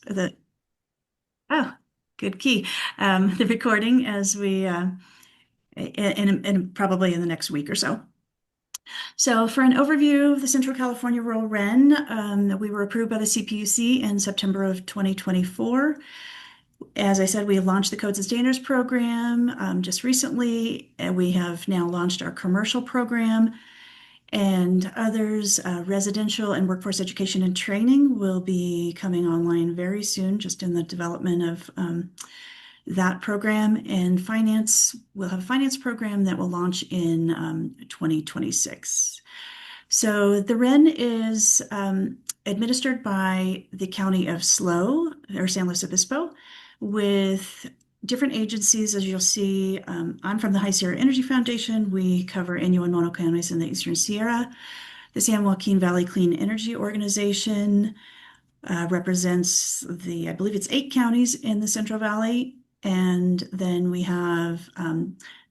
the oh, good key. The recording as we in probably in the next week or so. So for an overview of the Central California Rural REN, we were approved by the CPUC in September of 2024. As I said, we launched the Codes and Standards program just recently, and we have now launched our commercial program. And others, residential and workforce education and training will be coming online very soon, just in the development of that program. And finance, we'll have a finance program that will launch in 2026. So the REN is administered by the County of SLO, or San Luis Obispo, with different agencies. As you'll see, I'm from the High Sierra Energy Foundation. We cover Inyo and Mono counties in the Eastern Sierra. The San Joaquin Valley Clean Energy Organization represents I believe it's 8 counties in the Central Valley. And then we have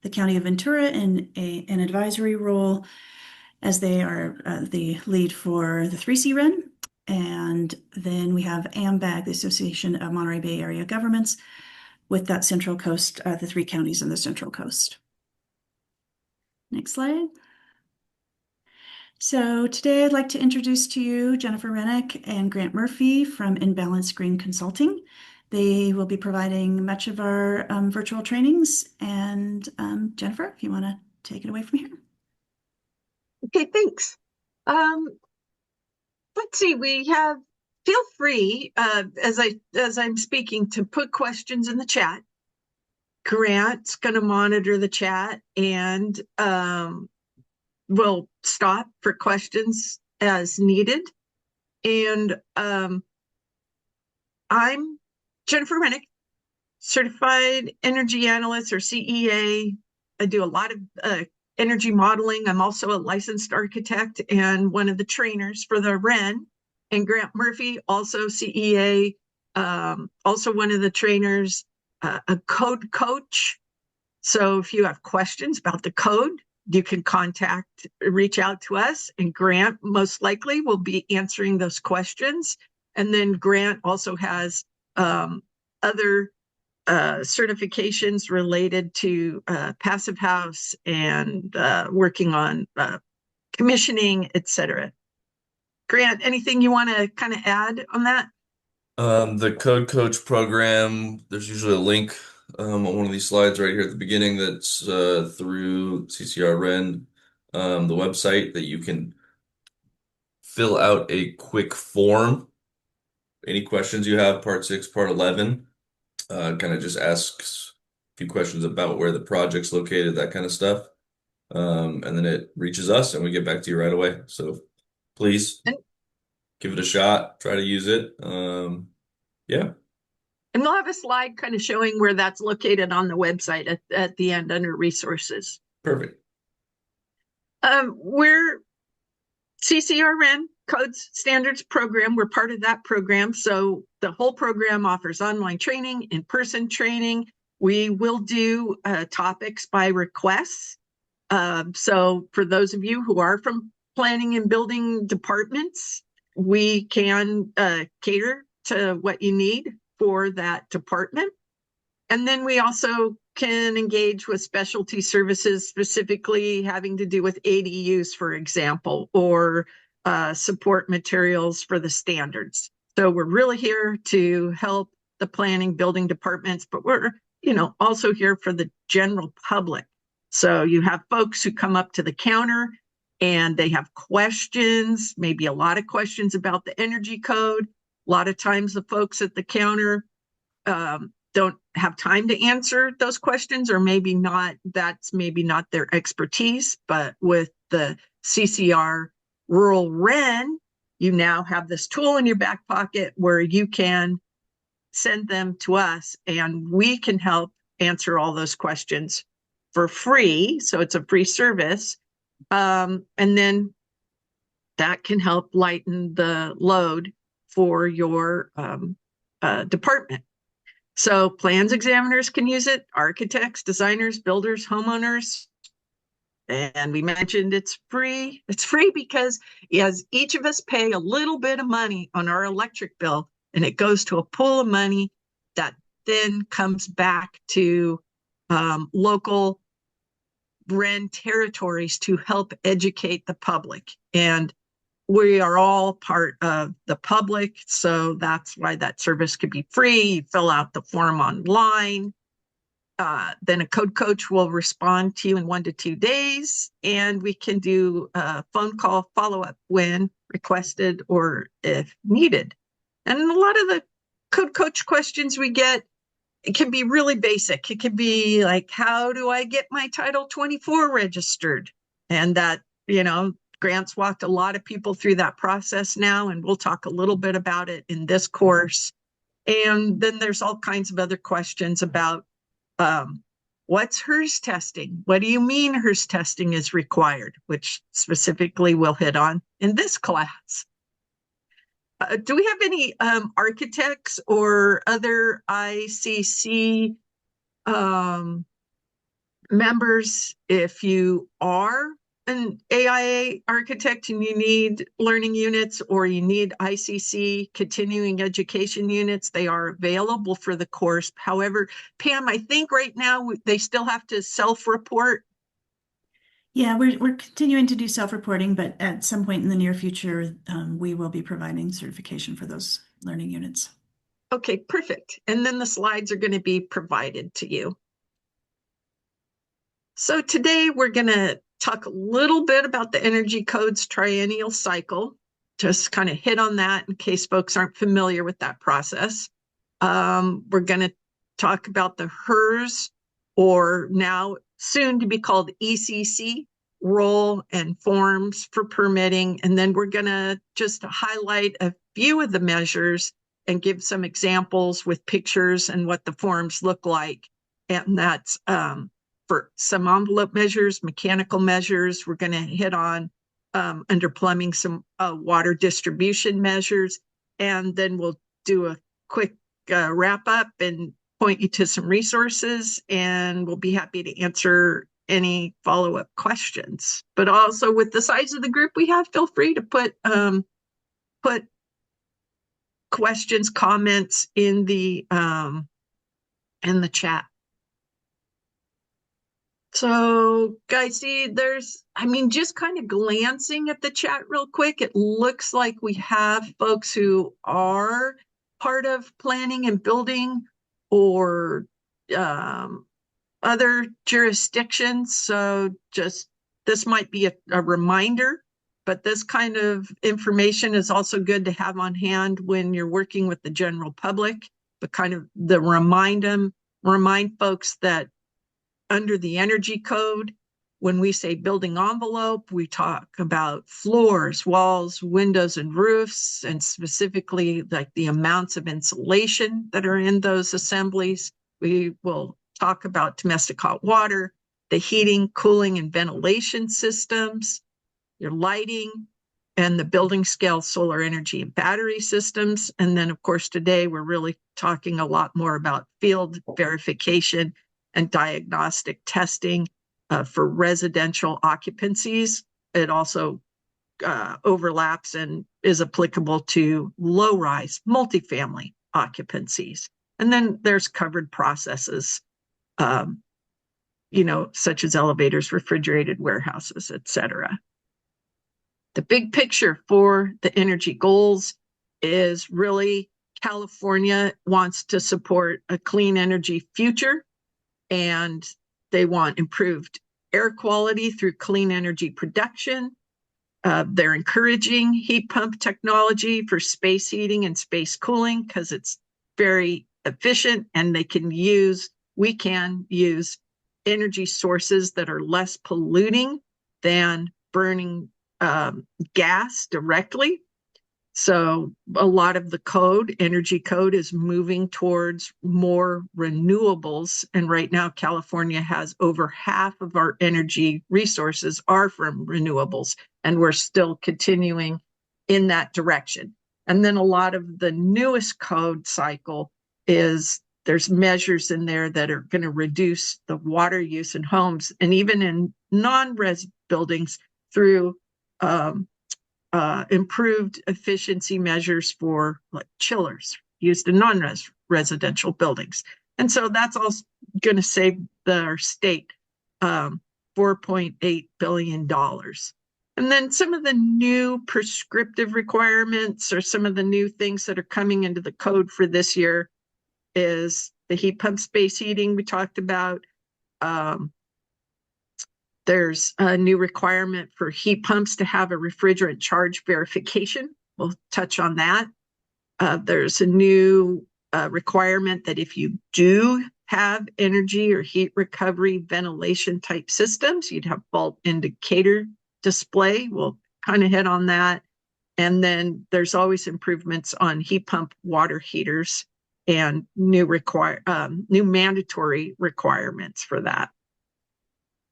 the County of Ventura in an advisory role, as they are the lead for the 3C REN. And then we have AMBAG, the Association of Monterey Bay Area Governments, with that Central Coast, the 3 counties in the Central Coast. Next slide. So today I'd like to introduce to you Jennifer Rennick and Grant Murphy from Inbalance Green Consulting. They will be providing much of our virtual trainings. And Jennifer, if you want to take it away from here. Okay, thanks. Let's see, feel free, as I'm speaking, to put questions in the chat. Grant's going to monitor the chat, and we'll stop for questions as needed. And I'm Jennifer Rennick, Certified Energy Analyst, or CEA. I do a lot of energy modeling. I'm also a licensed architect and one of the trainers for the REN. And Grant Murphy, also CEA, also one of the trainers, a code coach. So if you have questions about the code, you can reach out to us, and Grant most likely will be answering those questions. And then Grant also has other certifications related to passive house and working on commissioning, etc. Grant, anything you want to kind of add on that? The Code Coach program, there's usually a link on one of these slides right here at the beginning that's through CCR REN, the website, that you can fill out a quick form. Any questions you have, part 6, part 11, kind of just asks a few questions about where the project's located, that kind of stuff. And then it reaches us and we get back to you right away. So please give it a shot, try to use it. Yeah. And we'll have a slide kind of showing where that's located on the website at the end under resources. Perfect. We're CCR REN, Codes Standards program. We're part of that program. So the whole program offers online training, in-person training. We will do topics by request. So for those of you who are from planning and building departments, we can cater to what you need for that department. And then we also can engage with specialty services, specifically having to do with ADUs, for example, or support materials for the standards. So we're really here to help the planning, building departments, but we're also here for the general public. So you have folks who come up to the counter and they have questions, maybe a lot of questions about the energy code. A lot of times the folks at the counter don't have time to answer those questions, or maybe not, that's maybe not their expertise. But with the CCR Rural REN, you now have this tool in your back pocket where you can send them to us and we can help answer all those questions for free. So it's a free service. And then that can help lighten the load for your department. So plans examiners can use it, architects, designers, builders, homeowners. And we mentioned it's free. It's free because as each of us pay a little bit of money on our electric bill, and it goes to a pool of money that then comes back to local REN territories to help educate the public. And we are all part of the public, so that's why that service could be free. You fill out the form online. Then a code coach will respond to you in 1 to 2 days, and we can do a phone call follow-up when requested or if needed. And a lot of the code coach questions we get, it can be really basic. It can be like, how do I get my Title 24 registered? And that, Grant's walked a lot of people through that process now, and we'll talk a little bit about it in this course. And then there's all kinds of other questions about what's HERS testing? What do you mean HERS testing is required? Which specifically we'll hit on in this class. Do we have any architects or other ICC members? If you are an AIA architect and you need learning units or you need ICC continuing education units, they are available for the course. However, Pam, I think right now they still have to self-report. Yeah, we're continuing to do self-reporting, but at some point in the near future, we will be providing certification for those learning units. Okay, perfect. And then the slides are going to be provided to you. So today we're going to talk a little bit about the Energy Code's triennial cycle, just kind of hit on that in case folks aren't familiar with that process. We're going to talk about the HERS, or now soon to be called ECC, role and forms for permitting. And then we're going to just highlight a few of the measures and give some examples with pictures and what the forms look like. And that's for some envelope measures, mechanical measures. We're going to hit on under plumbing some water distribution measures. And then we'll do a quick wrap up and point you to some resources, and we'll be happy to answer any follow-up questions. But also, with the size of the group we have, feel free to put questions, comments in the chat. So guys, see, just kind of glancing at the chat real quick, it looks like we have folks who are part of planning and building or other jurisdictions. So just this might be a reminder, but this kind of information is also good to have on hand when you're working with the general public, but kind of remind folks that under the Energy Code, when we say building envelope, we talk about floors, walls, windows, and roofs, and specifically like the amounts of insulation that are in those assemblies. We will talk about domestic hot water, the heating, cooling, and ventilation systems, your lighting, and the building scale solar energy and battery systems. And then, of course, today we're really talking a lot more about field verification and diagnostic testing for residential occupancies. It also overlaps and is applicable to low-rise multifamily occupancies. And then there's covered processes, such as elevators, refrigerated warehouses, etc. The big picture for the energy goals is really California wants to support a clean energy future, and they want improved air quality through clean energy production. They're encouraging heat pump technology for space heating and space cooling because it's very efficient, and we can use energy sources that are less polluting than burning gas directly. So a lot of the energy code is moving towards more renewables. And right now, California has over half of our energy resources are from renewables, and we're still continuing in that direction. And then a lot of the newest code cycle there's measures in there that are going to reduce the water use in homes and even in non-res buildings through improved efficiency measures for like chillers, used in non-residential buildings. And so that's all going to save our state $4.8 billion. And then some of the new prescriptive requirements or some of the new things that are coming into the code for this year is the heat pump space heating we talked about. There's a new requirement for heat pumps to have a refrigerant charge verification. We'll touch on that. There's a new requirement that if you do have energy or heat recovery ventilation type systems, you'd have fault indicator display. We'll kind of hit on that. And then there's always improvements on heat pump water heaters and new mandatory requirements for that.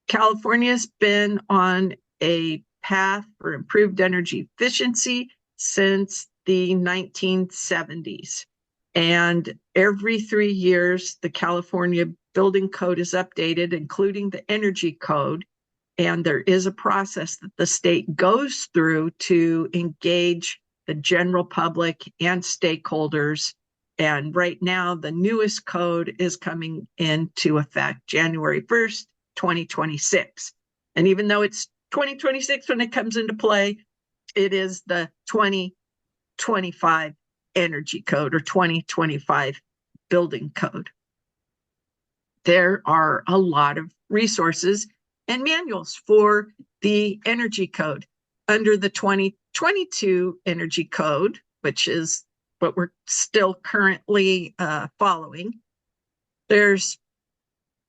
California's been on a path for improved energy efficiency since the 1970s. And every 3 years, the California Building Code is updated, including the Energy Code. And there is a process that the state goes through to engage the general public and stakeholders. And right now, the newest code is coming into effect January 1st, 2026. And even though it's 2026 when it comes into play, it is the 2025 Energy Code or 2025 Building Code. There are a lot of resources and manuals for the Energy Code. Under the 2022 Energy Code, which is what we're still currently following, there's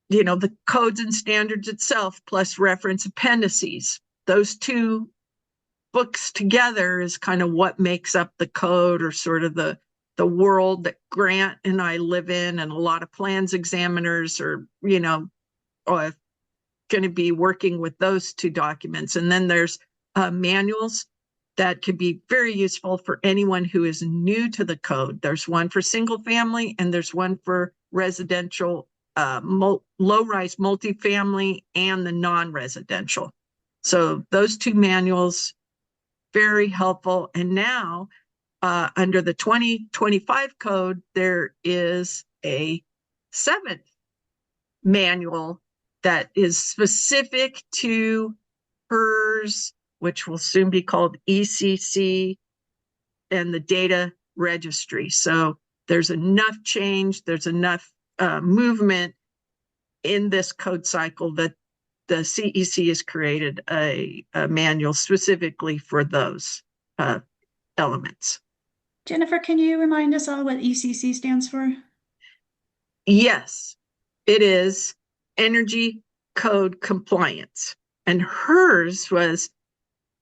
the codes and standards itself plus reference appendices. Those two books together is kind of what makes up the code, or sort of the world that Grant and I live in, and a lot of plans examiners are going to be working with those two documents. And then there's manuals that could be very useful for anyone who is new to the code. There's one for single family and there's one for residential, low-rise multifamily and the non-residential. So those two manuals, very helpful. And now under the 2025 code, there is a 7th manual that is specific to HERS, which will soon be called ECC, and the data registry. So there's enough change, there's enough movement in this code cycle that the CEC has created a manual specifically for those elements. Jennifer, can you remind us all what ECC stands for? Yes, it is Energy Code Compliance. And HERS was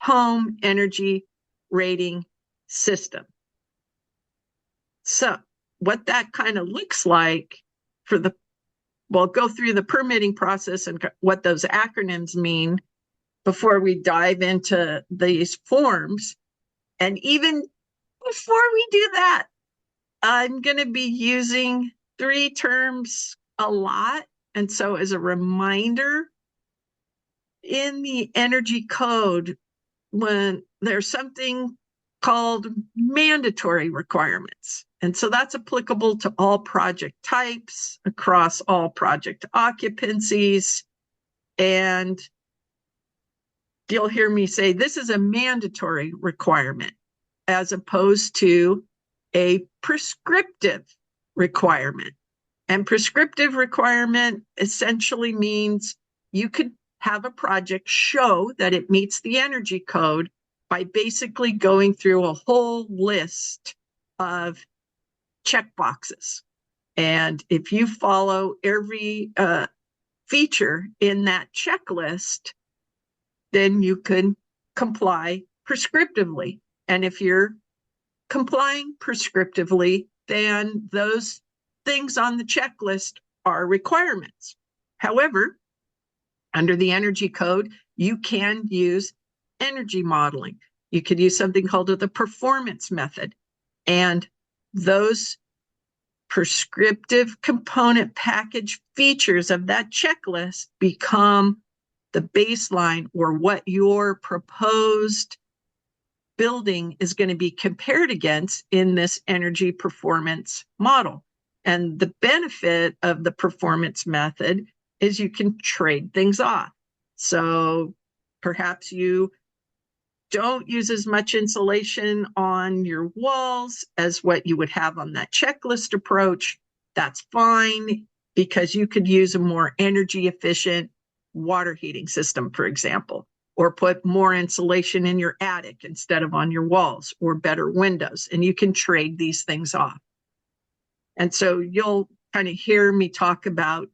Home Energy Rating System. So what that kind of looks like for we'll go through the permitting process and what those acronyms mean before we dive into these forms. And even before we do that, I'm going to be using 3 terms a lot. And so as a reminder, in the Energy Code, when there's something called mandatory requirements. And so that's applicable to all project types across all project occupancies. And you'll hear me say this is a mandatory requirement as opposed to a prescriptive requirement. And prescriptive requirement essentially means you could have a project show that it meets the Energy Code by basically going through a whole list of checkboxes. And if you follow every feature in that checklist, then you can comply prescriptively. And if you're complying prescriptively, then those things on the checklist are requirements. However, under the Energy Code, you can use energy modeling. You could use something called the performance method. And those prescriptive component package features of that checklist become the baseline or what your proposed building is going to be compared against in this energy performance model. And the benefit of the performance method is you can trade things off. So perhaps you don't use as much insulation on your walls as what you would have on that checklist approach. That's fine, because you could use a more energy efficient water heating system, for example, or put more insulation in your attic instead of on your walls, or better windows, and you can trade these things off. And so you'll kind of hear me talk about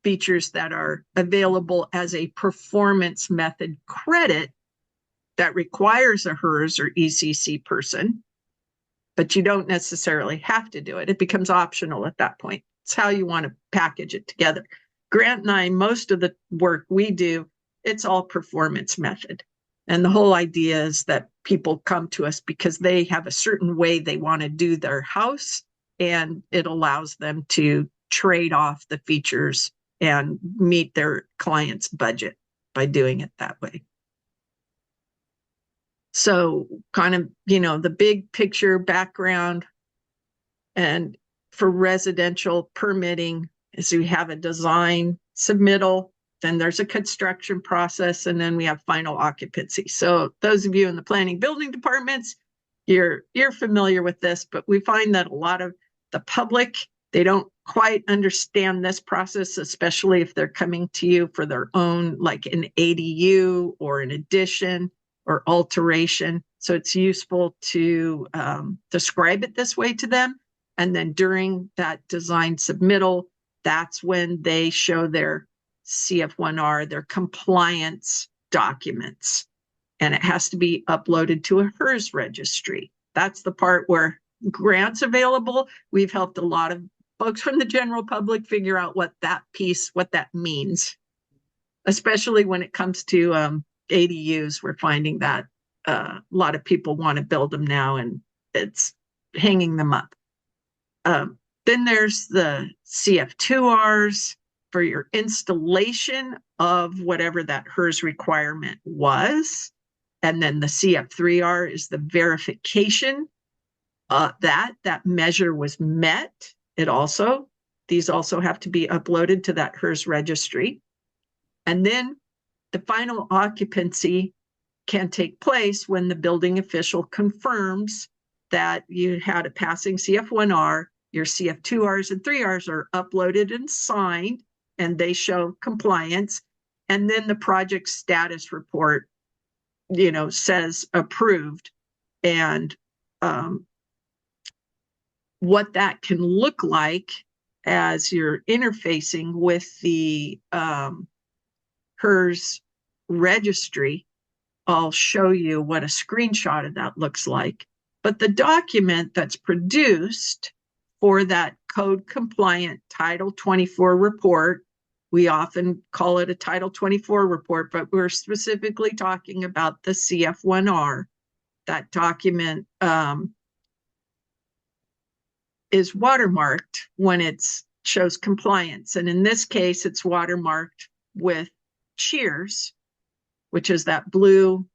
features that are available as a performance method credit that requires a HERS or ECC person, but you don't necessarily have to do it. It becomes optional at that point. It's how you want to package it together. Grant and I, most of the work we do, it's all performance method. And the whole idea is that people come to us because they have a certain way they want to do their house, and it allows them to trade off the features and meet their client's budget by doing it that way. So kind of, the big picture background, and for residential permitting is we have a design submittal, then there's a construction process, and then we have final occupancy. So those of you in the planning building departments, you're familiar with this, but we find that a lot of the public, they don't quite understand this process, especially if they're coming to you for their own, like an ADU or an addition or alteration. So it's useful to describe it this way to them. And then during that design submittal, that's when they show their CF1R, their compliance documents. And it has to be uploaded to a HERS registry. That's the part where grants available. We've helped a lot of folks from the general public figure out what that means, especially when it comes to ADUs. We're finding that a lot of people want to build them now, and it's hanging them up. Then there's the CF2Rs for your installation of whatever that HERS requirement was. And then the CF3R is the verification that measure was met. These also have to be uploaded to that HERS registry. And then the final occupancy can take place when the building official confirms that you had a passing CF1R, your CF2Rs and 3Rs are uploaded and signed, and they show compliance. And then the project status report, says approved. And what that can look like as you're interfacing with the HERS registry, I'll show you what a screenshot of that looks like. But the document that's produced for that code compliant Title 24 report, we often call it a Title 24 report, but we're specifically talking about the CF1R. That document is watermarked when it shows compliance. And in this case, it's watermarked with cheers, which is that blue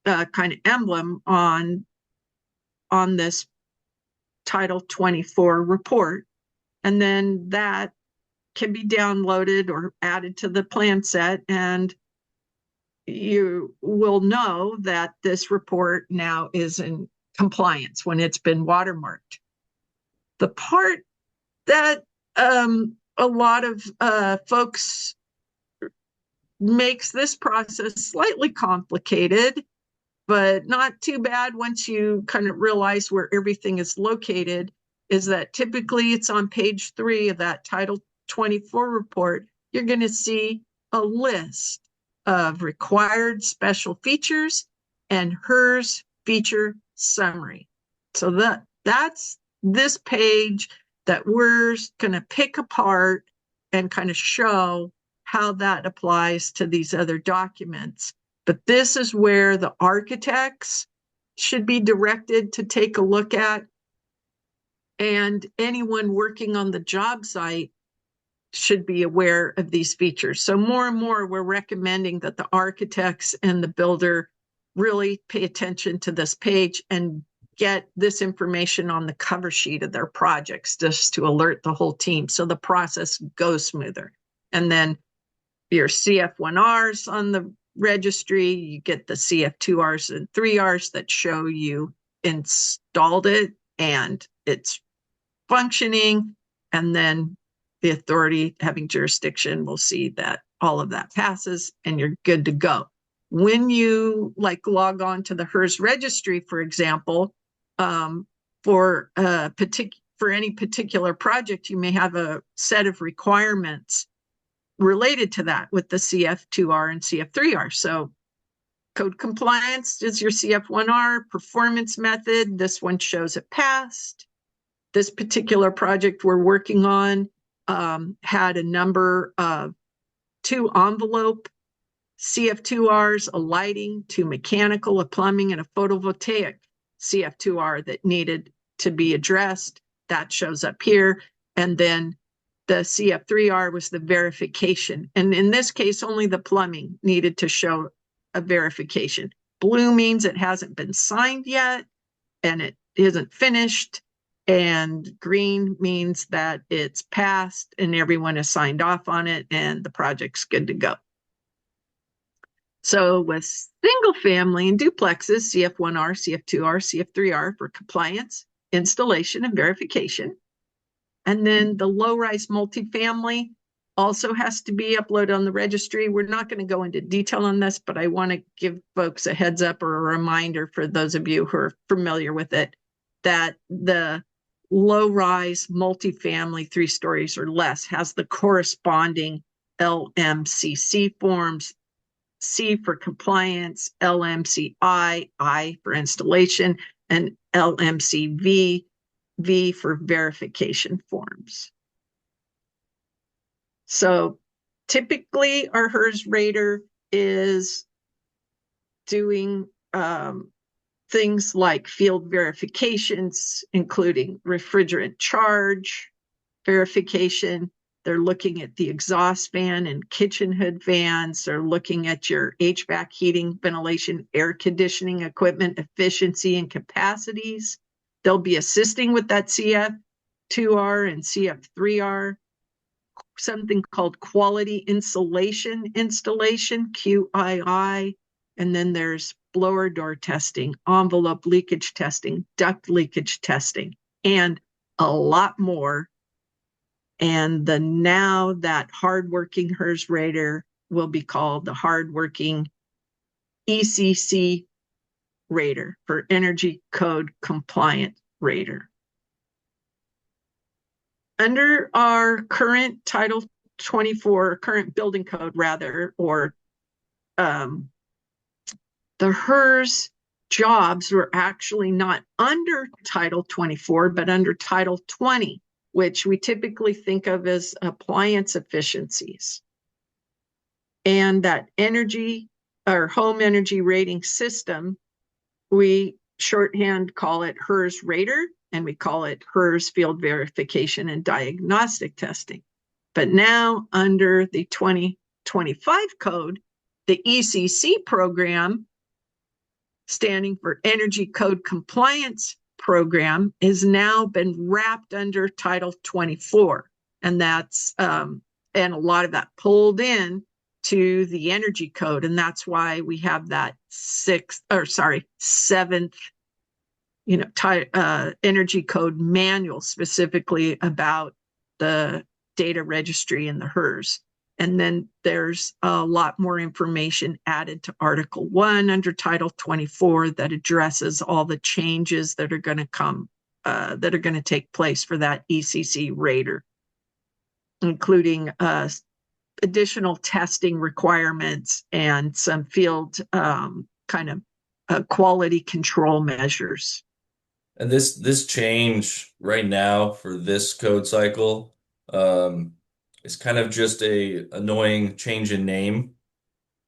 kind of emblem on this Title 24 report. And then that can be downloaded or added to the plan set, and you will know that this report now is in compliance when it's been watermarked. The part that a lot of folks makes this process slightly complicated, but not too bad once you kind of realize where everything is located, is that typically it's on page 3 of that Title 24 report. You're going to see a list of required special features and HERS feature summary. So that's this page that we're going to pick apart and kind of show how that applies to these other documents. But this is where the architects should be directed to take a look at, and anyone working on the job site should be aware of these features. So more and more, we're recommending that the architects and the builder really pay attention to this page and get this information on the cover sheet of their projects just to alert the whole team so the process goes smoother. And then your CF1Rs on the registry, you get the CF2Rs and 3Rs that show you installed it and it's functioning. And then the authority having jurisdiction will see that all of that passes and you're good to go. When you log on to the HERS registry, for example, for any particular project, you may have a set of requirements related to that with the CF2R and CF3R. So code compliance is your CF1R, performance method. This one shows it passed. This particular project we're working on had a number of 2 envelope CF2Rs, a lighting, 2 mechanical, a plumbing, and a photovoltaic CF2R that needed to be addressed. That shows up here. And then the CF3R was the verification. And in this case, only the plumbing needed to show a verification. Blue means it hasn't been signed yet and it isn't finished. And green means that it's passed and everyone has signed off on it and the project's good to go. So with single family and duplexes, CF1R, CF2R, CF3R for compliance, installation, and verification. And then the low-rise multifamily also has to be uploaded on the registry. We're not going to go into detail on this, but I want to give folks a heads up or a reminder for those of you who are familiar with it, that the low-rise multifamily 3 stories or less has the corresponding LMCC forms, C for compliance, LMCI, I for installation, and LMCV, V for verification forms. So typically our HERS rater is doing things like field verifications, including refrigerant charge verification. They're looking at the exhaust fan and kitchen hood fans. They're looking at your HVAC, heating, ventilation, air conditioning equipment, efficiency and capacities. They'll be assisting with that CF2R and CF3R, something called quality insulation installation, QII. And then there's blower door testing, envelope leakage testing, duct leakage testing, and a lot more. And now that hardworking HERS rater will be called the hardworking ECC rater, for Energy Code Compliant rater. Under our current Title 24, current building code rather, or the HERS jobs were actually not under Title 24, but under Title 20, which we typically think of as appliance efficiencies. And that energy or home energy rating system, we shorthand call it HERS rater, and we call it HERS field verification and diagnostic testing. But now under the 2025 code, the ECC program, standing for Energy Code Compliance Program, has now been wrapped under Title 24. And that's, and a lot of that pulled in to the energy code. And that's why we have that seventh, energy code manual specifically about the data registry and the HERS. And then there's a lot more information added to Article 1 under Title 24 that addresses all the changes that are going to come, that are going to take place for that ECC rater, including additional testing requirements and some field quality control measures. And this change right now for this code cycle is kind of just a annoying change in name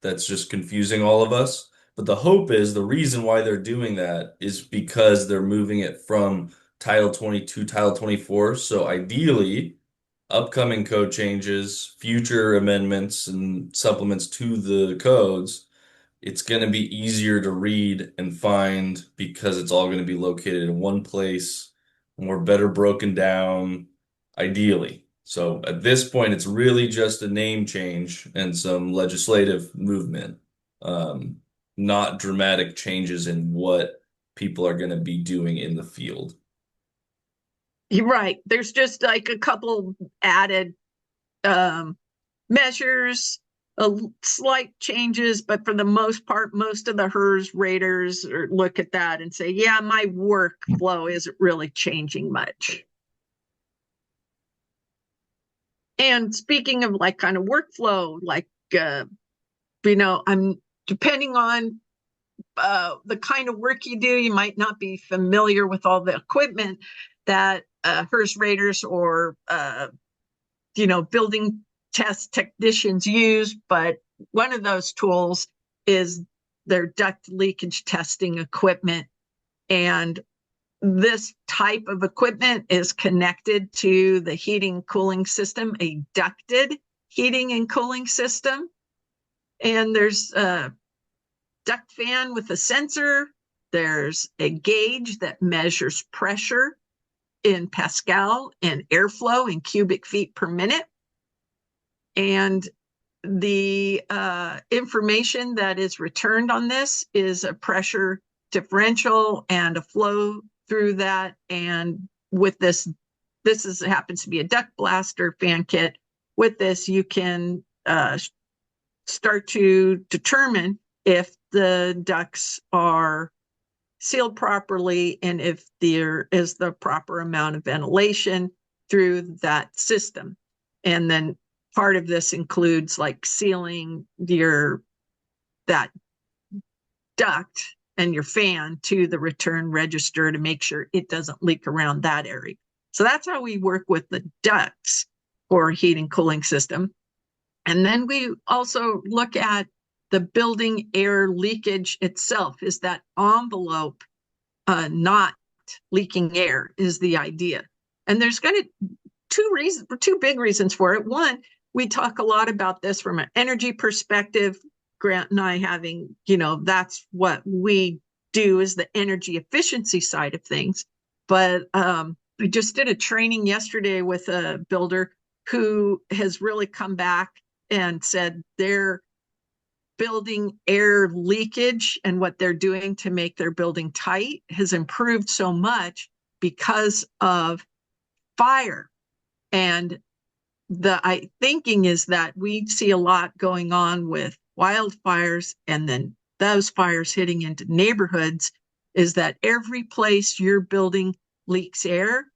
that's just confusing all of us. But the hope is the reason why they're doing that is because they're moving it from Title 20 to Title 24. So ideally, upcoming code changes, future amendments and supplements to the codes it's going to be easier to read and find because it's all going to be located in one place, more better broken down, ideally. So at this point, it's really just a name change and some legislative movement, um, not dramatic changes in what people are going to be doing in the field. You're right. There's just like a couple added measures, slight changes, but for the most part, most of the HERS raters look at that and say, yeah, my workflow isn't really changing much. And speaking of like kind of workflow, like, I'm depending on the kind of work you do, you might not be familiar with all the equipment that HERS raters or, building test technicians use, but one of those tools is their duct leakage testing equipment. And this type of equipment is connected to the heating cooling system, a ducted heating and cooling system. And there's a duct fan with a sensor. There's a gauge that measures pressure in Pascal and airflow in cubic feet per minute. And the information that is returned on this is a pressure differential and a flow through that. And with this happens to be a duct blaster fan kit. With this, you can start to determine if the ducts are sealed properly and if there is the proper amount of ventilation through that system. And then part of this includes like sealing that duct and your fan to the return register to make sure it doesn't leak around that area. So that's how we work with the ducts for heat and cooling system. And then we also look at the building air leakage itself. Is that envelope not leaking air is the idea. And there's kind of two big reasons for it. One, we talk a lot about this from an energy perspective. Grant and I having, that's what we do is the energy efficiency side of things. But we just did a training yesterday with a builder who has really come back and said their building air leakage and what they're doing to make their building tight has improved so much because of fire. And the thinking is that we see a lot going on with wildfires and then those fires hitting into neighborhoods is that every place your building leaks air,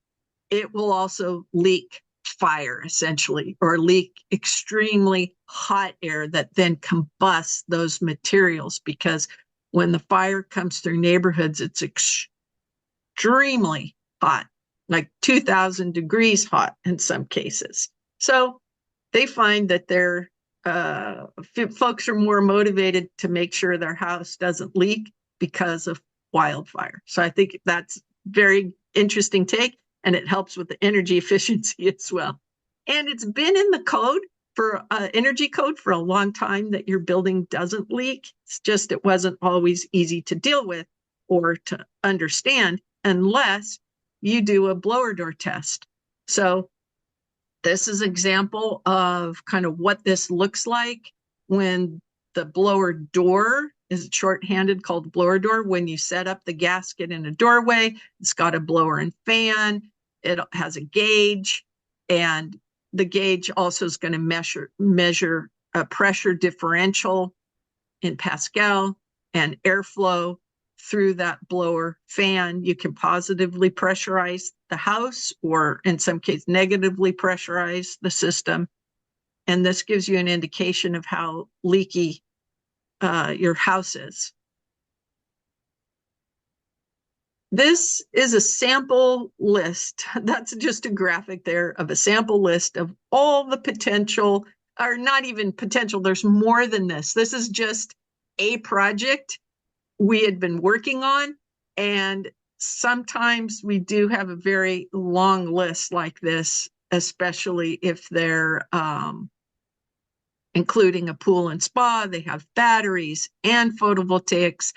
it will also leak fire essentially, or leak extremely hot air that then combusts those materials, because when the fire comes through neighborhoods, it's extremely hot, like 2000 degrees hot in some cases. So they find that folks are more motivated to make sure their house doesn't leak because of wildfire. So I think that's very interesting take, and it helps with the energy efficiency as well. And it's been in the code for energy code for a long time that your building doesn't leak. It's just it wasn't always easy to deal with or to understand unless you do a blower door test. So this is an example of kind of what this looks like when the blower door is shorthanded, called blower door. When you set up the gasket in a doorway, it's got a blower and fan. It has a gauge, and the gauge also is going to measure a pressure differential in Pascal and airflow through that blower fan. You can positively pressurize the house or in some case negatively pressurize the system. And this gives you an indication of how leaky your house is. This is a sample list. That's just a graphic there of a sample list of all the potential, or not even potential, there's more than this. This is just a project we had been working on, and sometimes we do have a very long list like this, especially if they're including a pool and spa. They have batteries and photovoltaics,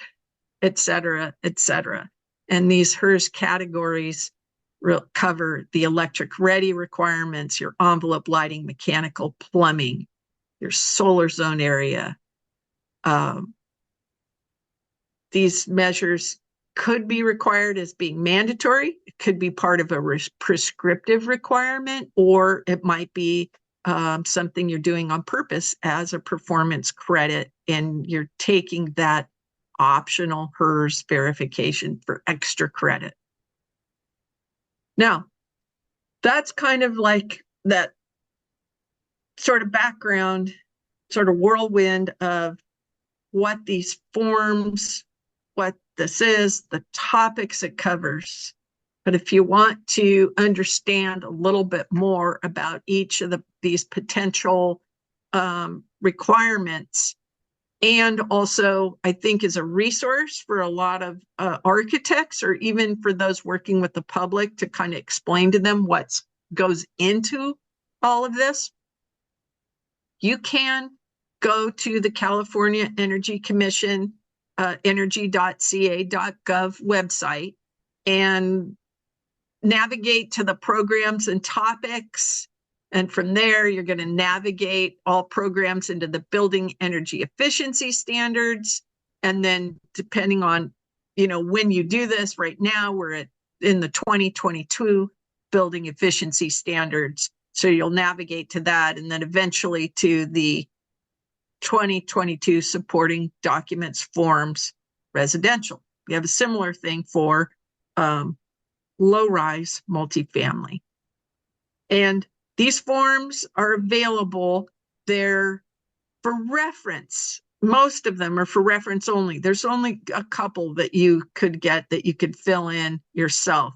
et cetera, et cetera. And these HERS categories cover the electric ready requirements, your envelope lighting, mechanical, plumbing, your solar zone area. These measures could be required as being mandatory. It could be part of a prescriptive requirement, or it might be something you're doing on purpose as a performance credit, and you're taking that optional HERS verification for extra credit. Now, that's kind of like that sort of background, sort of whirlwind of what these forms, what this is, the topics it covers. But if you want to understand a little bit more about each of these potential requirements, and also I think is a resource for a lot of architects, or even for those working with the public, to kind of explain to them what goes into all of this, you can go to the California Energy Commission energy.ca.gov website and navigate to the programs and topics. And from there, you're going to navigate all programs into the building energy efficiency standards. And then depending on, when you do this, right now we're in the 2022 building efficiency standards. So you'll navigate to that, and then eventually to the 2022 supporting documents forms residential. We have a similar thing for low-rise multifamily. And these forms are available. They're for reference. Most of them are for reference only. There's only a couple that you could get that you could fill in yourself.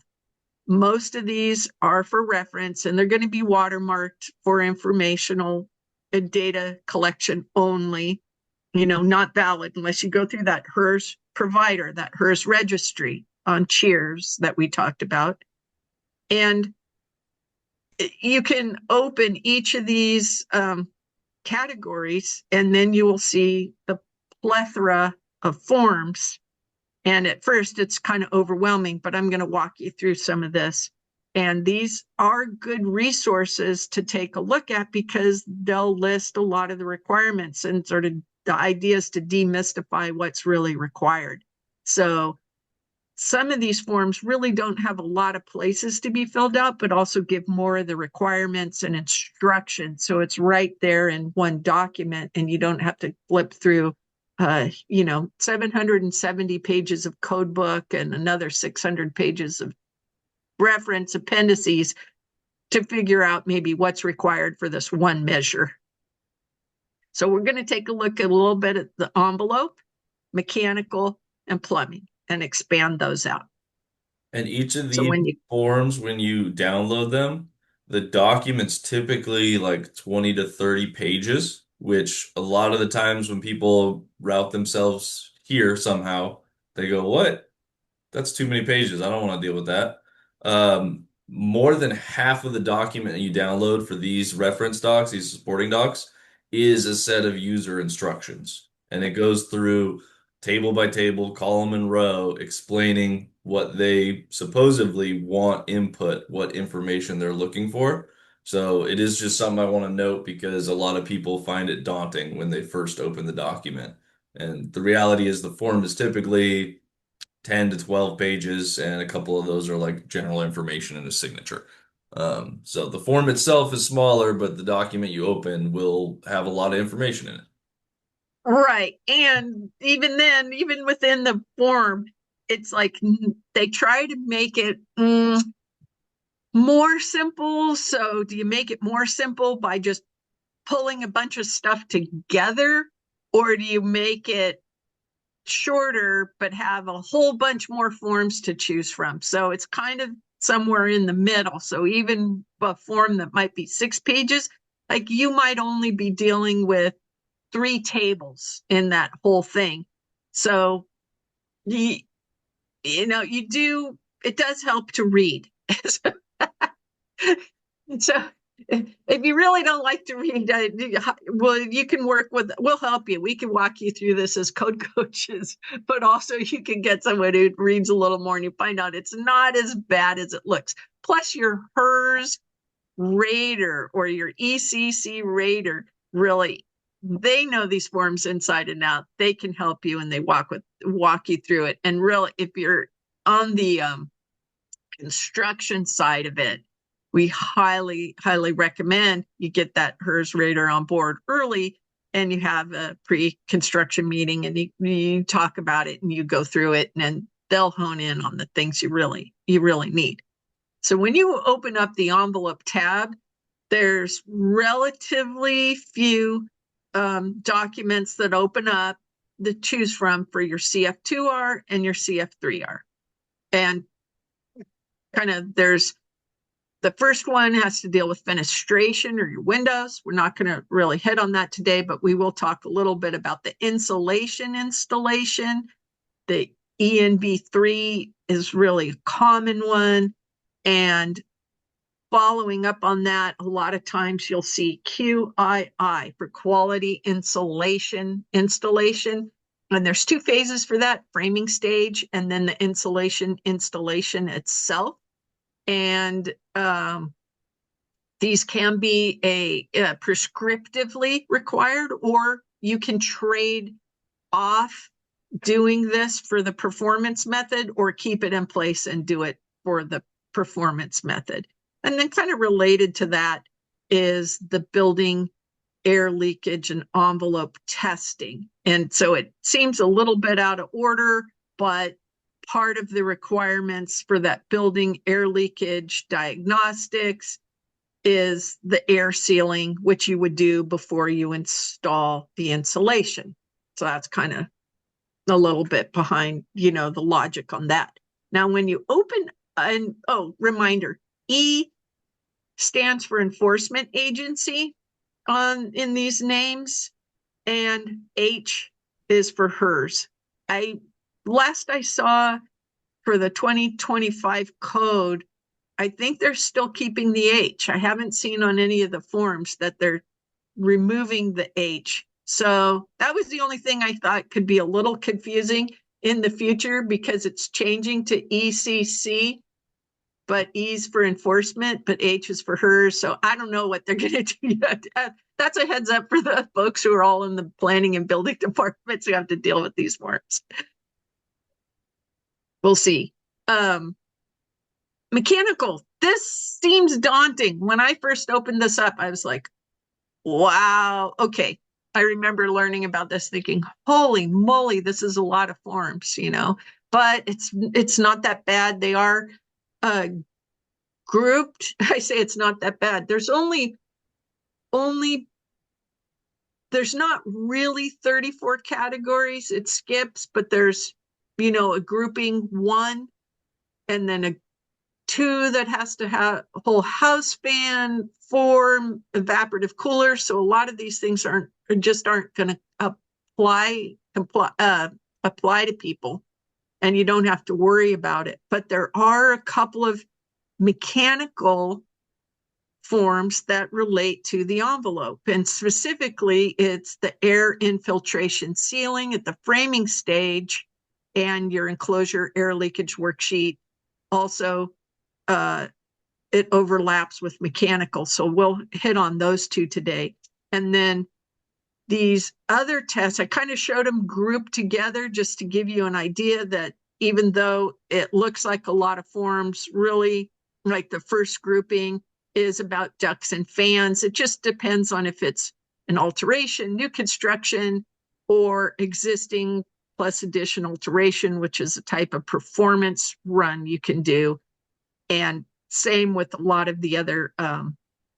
Most of these are for reference, and they're going to be watermarked for informational and data collection only, not valid unless you go through that HERS provider, that HERS registry on Cheers that we talked about. And you can open each of these categories, and then you will see the plethora of forms. And at first it's kind of overwhelming, but I'm going to walk you through some of this. And these are good resources to take a look at, because they'll list a lot of the requirements and sort of the ideas to demystify what's really required. So some of these forms really don't have a lot of places to be filled out, but also give more of the requirements and instructions. So it's right there in one document, and you don't have to flip through 770 pages of code book and another 600 pages of reference appendices to figure out maybe what's required for this one measure. So we're going to take a look at a little bit at the envelope, mechanical, and plumbing, and expand those out. And each of these forms, when you download them, the document's typically like 20 to 30 pages, which a lot of the times when people route themselves here somehow, they go, what? That's too many pages. I don't want to deal with that. More than half of the document that you download for these reference docs, these supporting docs, is a set of user instructions. And it goes through table by table, column and row, explaining what they supposedly want input, what information they're looking for. So it is just something I want to note, because a lot of people find it daunting when they first open the document. And the reality is the form is typically 10 to 12 pages, and a couple of those are like general information and a signature. So the form itself is smaller, but the document you open will have a lot of information in it. Right. And even then, even within the form, it's like they try to make it more simple. So do you make it more simple by just pulling a bunch of stuff together, or do you make it shorter but have a whole bunch more forms to choose from? So it's kind of somewhere in the middle. So even a form that might be 6 pages, like you might only be dealing with 3 tables in that whole thing. So it does help to read. So if you really don't like to read, well, you can work with, we'll help you. We can walk you through this as code coaches, but also you can get someone who reads a little more and you find out it's not as bad as it looks. Plus your HERS rater or your ECC rater, really, they know these forms inside and out. They can help you and they walk you through it. And really, if you're on the construction side of it, we highly recommend you get that HERS rater on board early and you have a pre-construction meeting and you talk about it and you go through it, and then they'll hone in on the things you really need. So when you open up the envelope tab, there's relatively few documents that open up to choose from for your CF2R and your CF3R. And kind of there's the first one has to deal with fenestration or your windows. We're not going to really hit on that today, but we will talk a little bit about the insulation installation. The ENB3 is really a common one. And following up on that, a lot of times you'll see QII for quality insulation installation. And there's two phases for that, framing stage and then the insulation installation itself. And these can be a prescriptively required, or you can trade off doing this for the performance method or keep it in place and do it for the performance method. And then kind of related to that is the building air leakage and envelope testing. And so it seems a little bit out of order, but part of the requirements for that building air leakage diagnostics is the air sealing, which you would do before you install the insulation. So that's kind of a little bit behind, the logic on that. Now, when you open, and reminder, E stands for enforcement agency in these names, and H is for HERS. Last I saw for the 2025 code, I think they're still keeping the H. I haven't seen on any of the forms that they're removing the H. So that was the only thing I thought could be a little confusing in the future, because it's changing to ECC, but E's for enforcement, but H is for HERS. So I don't know what they're going to do yet. That's a heads up for the folks who are all in the planning and building departments who have to deal with these forms. We'll see. Mechanical. This seems daunting. When I first opened this up, I was like, wow, okay. I remember learning about this thinking, holy moly, this is a lot of forms, but it's not that bad. They are grouped. I say it's not that bad. There's there's not really 34 categories. It skips, but there's, a grouping 1 and then a 2 that has to have a whole house fan, 4 evaporative cooler. So a lot of these things aren't going to apply to people, and you don't have to worry about it. But there are a couple of mechanical forms that relate to the envelope, and specifically it's the air infiltration sealing at the framing stage and your enclosure air leakage worksheet. Also, it overlaps with mechanical, so we'll hit on those two today. And then these other tests, I kind of showed them grouped together just to give you an idea that even though it looks like a lot of forms, really, like the first grouping is about ducts and fans. It just depends on if it's an alteration, new construction, or existing plus additional alteration, which is a type of performance run you can do. And same with a lot of the other,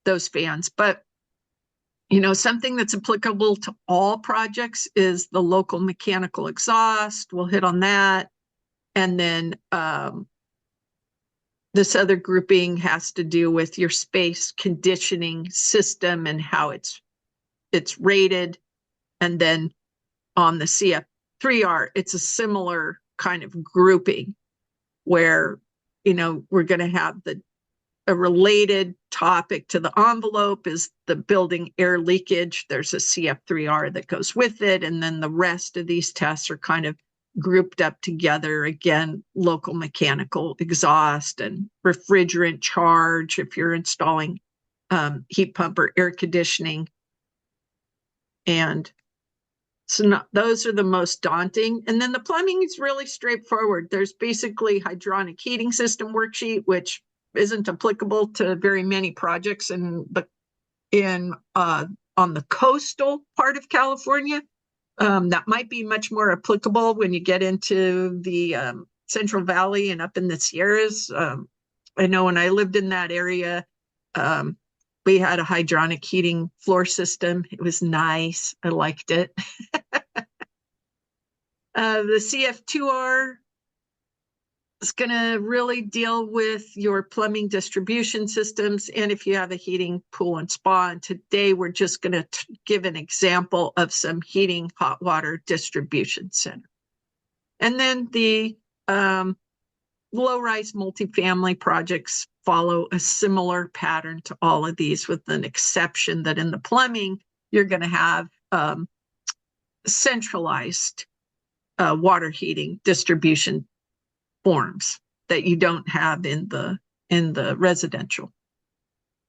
those fans. But, something that's applicable to all projects is the local mechanical exhaust. We'll hit on that. And then this other grouping has to do with your space conditioning system and how it's rated. And then on the CF3R, it's a similar kind of grouping where, we're going to have the a related topic to the envelope is the building air leakage. There's a CF3R that goes with it. And then the rest of these tests are kind of grouped up together. Again, local mechanical exhaust and refrigerant charge if you're installing heat pump or air conditioning. And so those are the most daunting. And then the plumbing is really straightforward. There's basically hydronic heating system worksheet, which isn't applicable to very many projects on the coastal part of California. That might be much more applicable when you get into the Central Valley and up in the Sierras. I know when I lived in that area, we had a hydronic heating floor system. It was nice. I liked it. The CF2R is going to really deal with your plumbing distribution systems and if you have a heating pool and spa. And today we're just going to give an example of some heating hot water distribution center. And then the low-rise multifamily projects follow a similar pattern to all of these, with an exception that in the plumbing, you're going to have centralized water heating distribution forms that you don't have in the residential.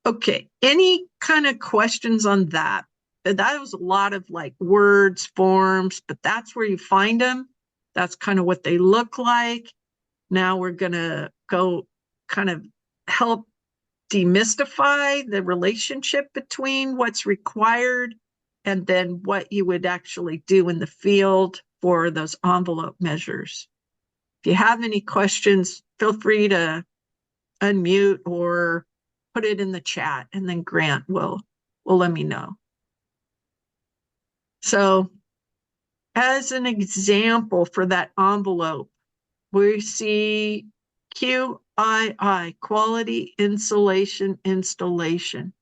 Okay, any kind of questions on that? That was a lot of like words, forms, but that's where you find them. That's kind of what they look like. Now we're going to go kind of help demystify the relationship between what's required and then what you would actually do in the field for those envelope measures. If you have any questions, feel free to unmute or put it in the chat, and then Grant will let me know. So as an example for that envelope, we see QII, quality insulation installation.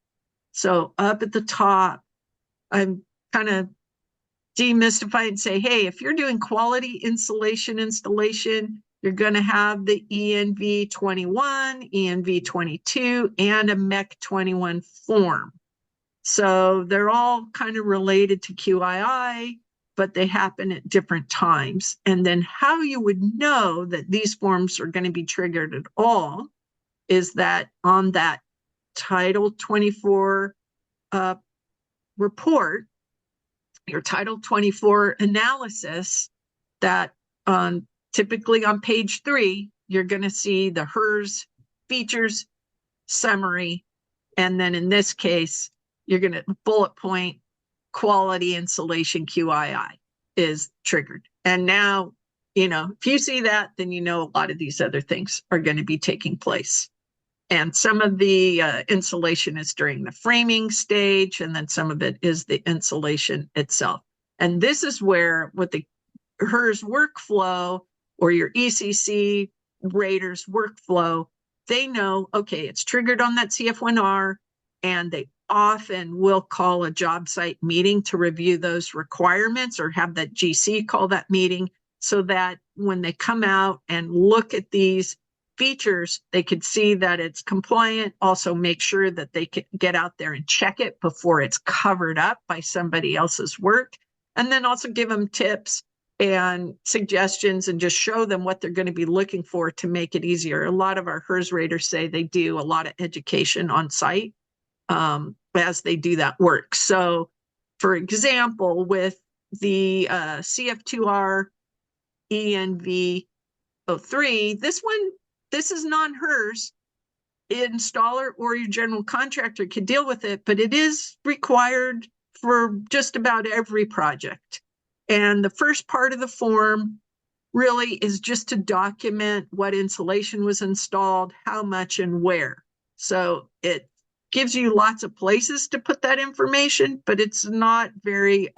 So up at the top, I'm kind of demystify and say, hey, if you're doing quality insulation installation, you're going to have the ENV 21, ENV 22, and a MEC 21 form. So they're all kind of related to QII, but they happen at different times. And then how you would know that these forms are going to be triggered at all is that on that Title 24 report, your Title 24 analysis, that typically on page 3, you're going to see the HERS features summary. And then in this case, you're going to bullet point quality insulation QII is triggered. And now, if you see that, then you know a lot of these other things are going to be taking place. And some of the insulation is during the framing stage, and then some of it is the insulation itself. And this is where with the HERS workflow or your ECC raters workflow, they know, okay, it's triggered on that CF1R, and they often will call a job site meeting to review those requirements or have that GC call that meeting so that when they come out and look at these features, they could see that it's compliant, also make sure that they can get out there and check it before it's covered up by somebody else's work, and then also give them tips and suggestions and just show them what they're going to be looking for to make it easier. A lot of our HERS raters say they do a lot of education on site as they do that work. So for example, with the CF2R ENV 03, this is non-HERS. Installer or your general contractor can deal with it, but it is required for just about every project. And the first part of the form really is just to document what insulation was installed, how much and where. So it gives you lots of places to put that information, but it's not very,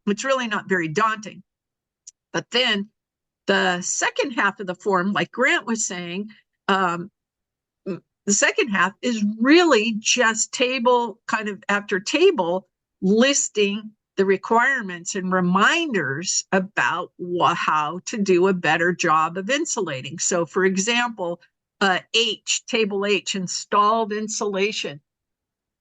it's really not very daunting. But then the second half of the form, like Grant was saying, the second half is really just table kind of after table listing the requirements and reminders about how to do a better job of insulating. So for example, H, table H, installed insulation.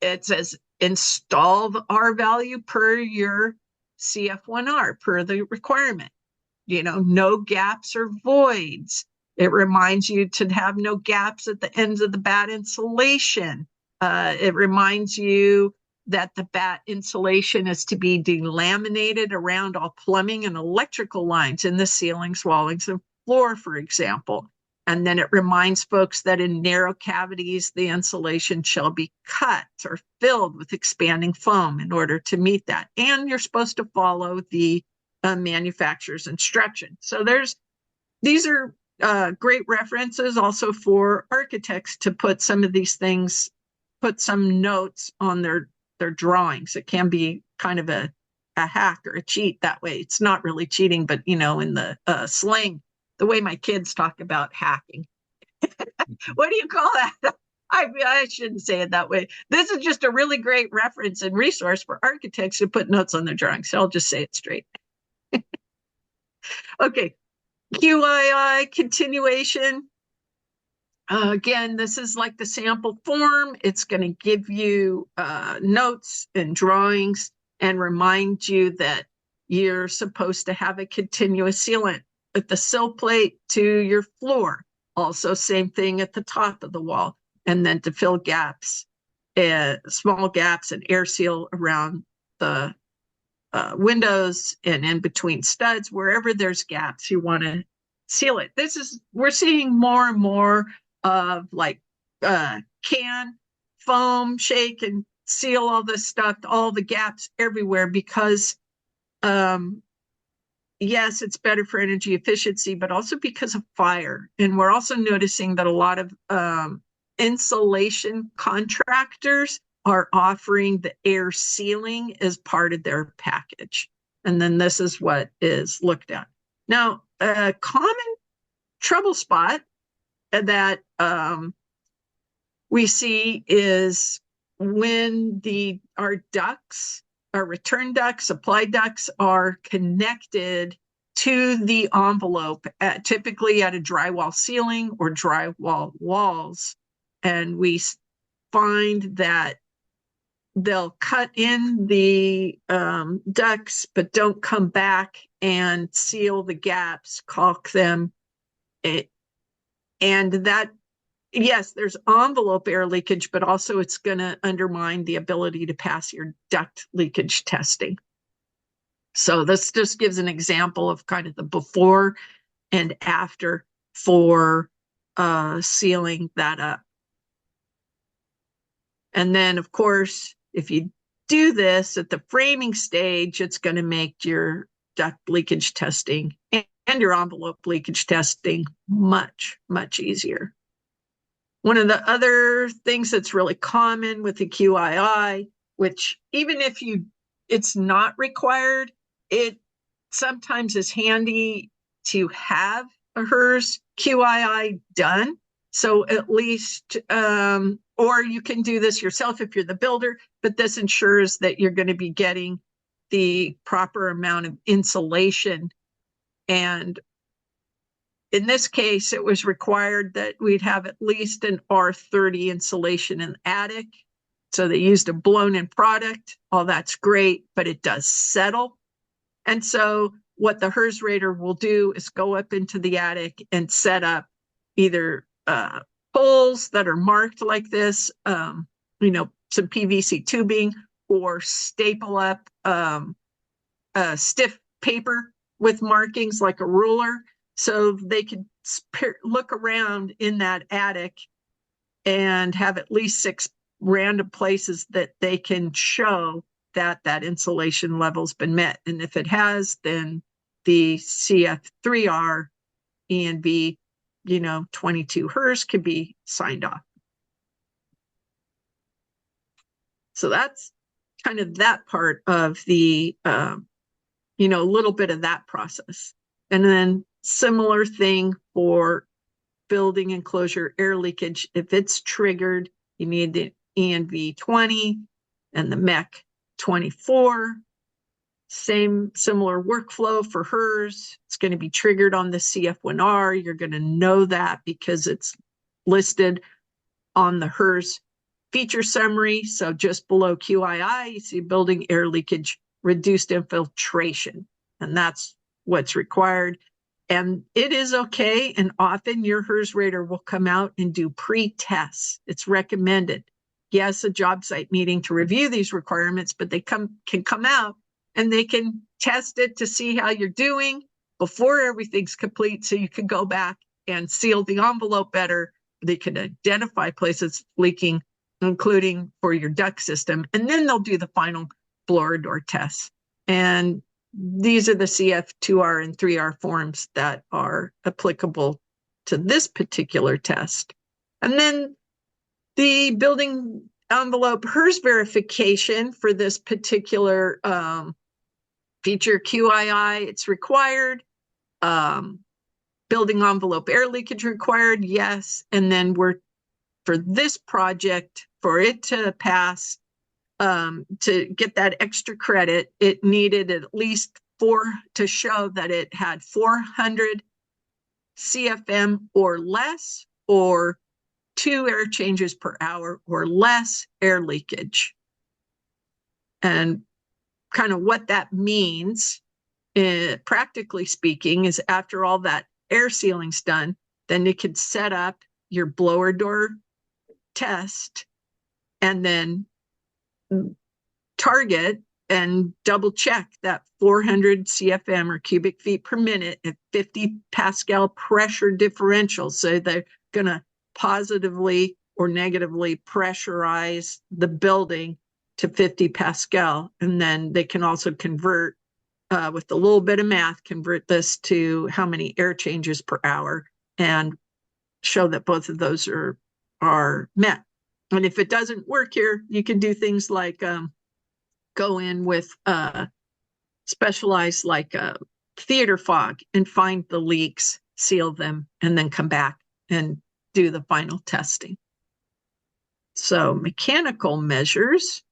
It says install the R value per your CF1R, per the requirement. No gaps or voids. It reminds you to have no gaps at the ends of the bat insulation. It reminds you that the bat insulation is to be delaminated around all plumbing and electrical lines in the ceilings, wallings, and floor, for example. And then it reminds folks that in narrow cavities, the insulation shall be cut or filled with expanding foam in order to meet that. And you're supposed to follow the manufacturer's instructions. So these are great references also for architects to put some of these things, put some notes on their drawings. It can be kind of a hack or a cheat that way. It's not really cheating, but in the slang, the way my kids talk about hacking. What do you call that? I shouldn't say it that way. This is just a really great reference and resource for architects who put notes on their drawings. So I'll just say it straight. Okay, QII continuation. Again, this is like the sample form. It's going to give you notes and drawings and remind you that you're supposed to have a continuous sealant at the sill plate to your floor. Also, same thing at the top of the wall. And then to fill gaps, small gaps, and air seal around the windows and in between studs, wherever there's gaps, you want to seal it. We're seeing more and more of like can, foam, shake, and seal all this stuff, all the gaps everywhere, because yes, it's better for energy efficiency, but also because of fire. And we're also noticing that a lot of insulation contractors are offering the air sealing as part of their package. And then this is what is looked at. Now, a common trouble spot that we see is when our ducts, our return ducts, supply ducts are connected to the envelope, typically at a drywall ceiling or drywall walls. And we find that they'll cut in the ducts, but don't come back and seal the gaps, caulk them. And that, yes, there's envelope air leakage, but also it's going to undermine the ability to pass your duct leakage testing. So this just gives an example of kind of the before and after for sealing that up. And then, of course, if you do this at the framing stage, it's going to make your duct leakage testing and your envelope leakage testing much, much easier. One of the other things that's really common with the QII, which even if it's not required, it sometimes is handy to have a HERS QII done. So at least, or you can do this yourself if you're the builder, but this ensures that you're going to be getting the proper amount of insulation. And in this case, it was required that we'd have at least an R30 insulation in the attic. So they used a blown-in product. All that's great, but it does settle. And so what the HERS rater will do is go up into the attic and set up either poles that are marked like this, some PVC tubing, or staple up stiff paper with markings like a ruler, so they could look around in that attic and have at least 6 random places that they can show that insulation level's been met. And if it has, then the CF3R ENV 22 HERS could be signed off. So that's kind of that part of the, a little bit of that process. And then similar thing for building enclosure air leakage. If it's triggered, you need the ENV 20 and the MEC 24. Similar workflow for HERS. It's going to be triggered on the CF1R. You're going to know that because it's listed on the HERS feature summary. So just below QII, you see building air leakage, reduced infiltration, and that's what's required. And it is okay. And often your HERS rater will come out and do pre-tests. It's recommended. Yes, a job site meeting to review these requirements, but they can come out and they can test it to see how you're doing before everything's complete. So you can go back and seal the envelope better. They can identify places leaking, including for your duct system. And then they'll do the final blower door tests. And these are the CF2R and 3R forms that are applicable to this particular test. And then the building envelope HERS verification for this particular feature QII, it's required. Building envelope air leakage required, yes. And then for this project, for it to pass, to get that extra credit, it needed at least to show that it had 400 CFM or less, or 2 air changes per hour or less air leakage. And kind of what that means, practically speaking, is after all that air sealing's done, then you could set up your blower door test and then target and double check that 400 CFM or cubic feet per minute at 50 Pascal pressure differential. So they're going to positively or negatively pressurize the building to 50 Pascal. And then they can also convert with a little bit of math, convert this to how many air changes per hour and show that both of those are met. And if it doesn't work here, you can do things like go in with specialized like theater fog and find the leaks, seal them, and then come back and do the final testing. So mechanical measures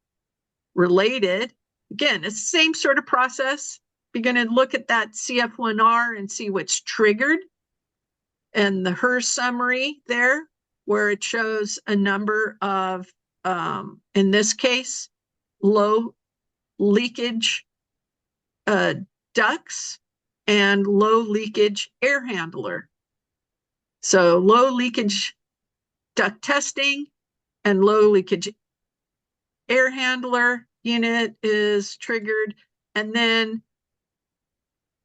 related, again, it's the same sort of process. You're going to look at that CF1R and see what's triggered. And the HERS summary there, where it shows a number of, in this case, low leakage ducts and low leakage air handler. So low leakage duct testing and low leakage air handler unit is triggered. And then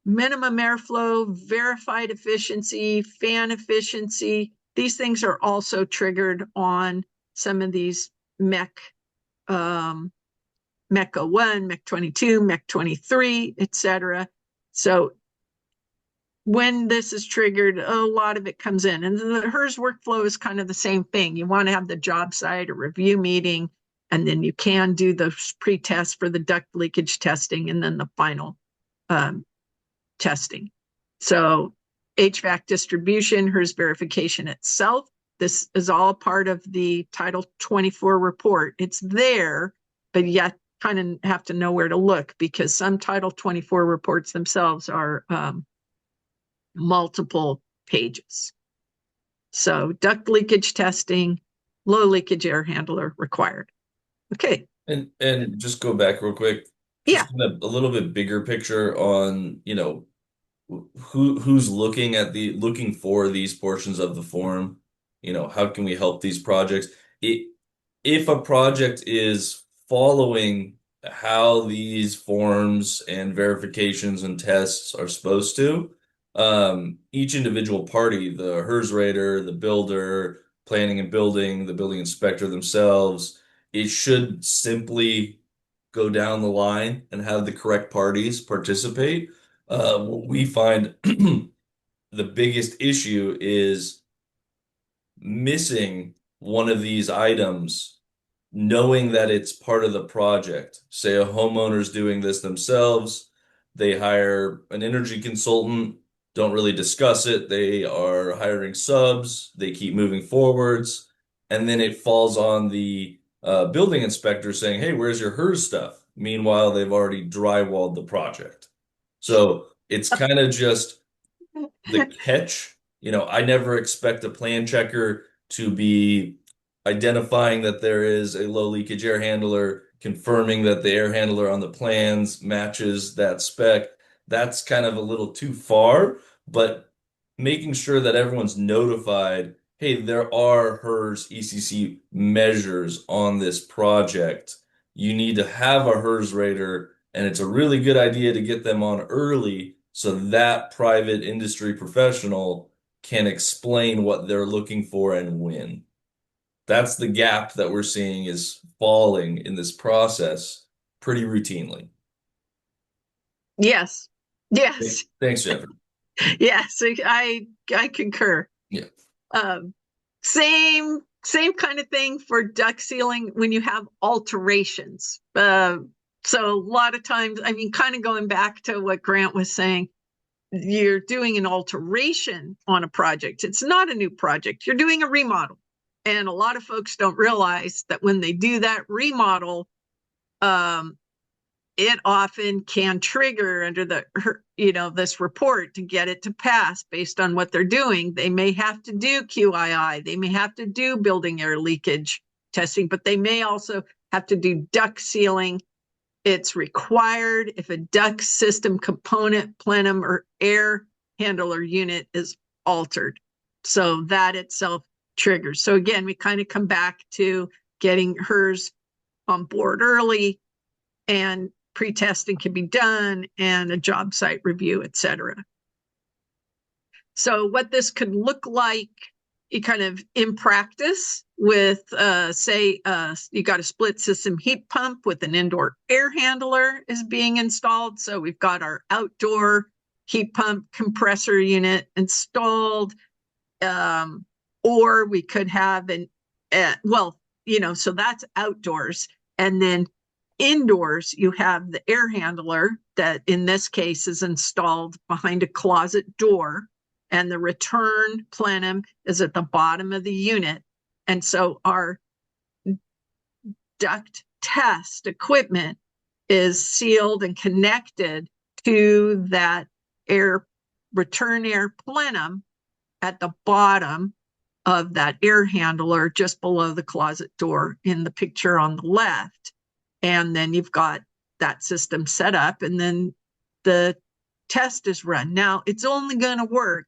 minimum airflow, verified efficiency, fan efficiency. These things are also triggered on some of these MEC, MEC 01, MEC 22, MEC 23, etc. So when this is triggered, a lot of it comes in. And the HERS workflow is kind of the same thing. You want to have the job site, a review meeting, and then you can do the pre-test for the duct leakage testing and then the final testing. So HVAC distribution, HERS verification itself, this is all part of the Title 24 report. It's there, but yet kind of have to know where to look because some Title 24 reports themselves are multiple pages. So duct leakage testing, low leakage air handler required. Okay. And just go back real quick. Yeah. Just kind of a little bit bigger picture on, who's looking for these portions of the form. How can we help these projects? If a project is following how these forms and verifications and tests are supposed to, each individual party, the HERS rater, the builder, planning and building, the building inspector themselves, it should simply go down the line and have the correct parties participate. What we find the biggest issue is missing one of these items, knowing that it's part of the project. Say a homeowner's doing this themselves, they hire an energy consultant, don't really discuss it, they are hiring subs, they keep moving forwards, and then it falls on the building inspector saying, hey, where's your HERS stuff? Meanwhile, they've already drywalled the project. So it's kind of just the catch. I never expect a plan checker to be identifying that there is a low leakage air handler, confirming that the air handler on the plans matches that spec. That's kind of a little too far, but making sure that everyone's notified, hey, there are HERS ECC measures on this project. You need to have a HERS rater, and it's a really good idea to get them on early so that private industry professional can explain what they're looking for and when. That's the gap that we're seeing is falling in this process pretty routinely. Yes. Yes. Thanks, Jeffrey. Yes. I concur. Yeah. Um, same kind of thing for duct sealing when you have alterations. So a lot of times, I mean, kind of going back to what Grant was saying, you're doing an alteration on a project. It's not a new project. You're doing a remodel. And a lot of folks don't realize that when they do that remodel, it often can trigger under the, this report to get it to pass based on what they're doing. They may have to do QII. They may have to do building air leakage testing, but they may also have to do duct sealing. It's required if a duct system component, plenum, or air handler unit is altered. So that itself triggers. So again, we kind of come back to getting HERS on board early, and pre-testing can be done, and a job site review, etc. So what this could look like, you kind of in practice with, say, you got a split system heat pump with an indoor air handler is being installed. So we've got our outdoor heat pump compressor unit installed, or we could have so that's outdoors. And then indoors, you have the air handler that in this case is installed behind a closet door, and the return plenum is at the bottom of the unit. And so our duct test equipment is sealed and connected to that return air plenum at the bottom of that air handler, just below the closet door in the picture on the left. And then you've got that system set up, and then the test is run. Now, it's only going to work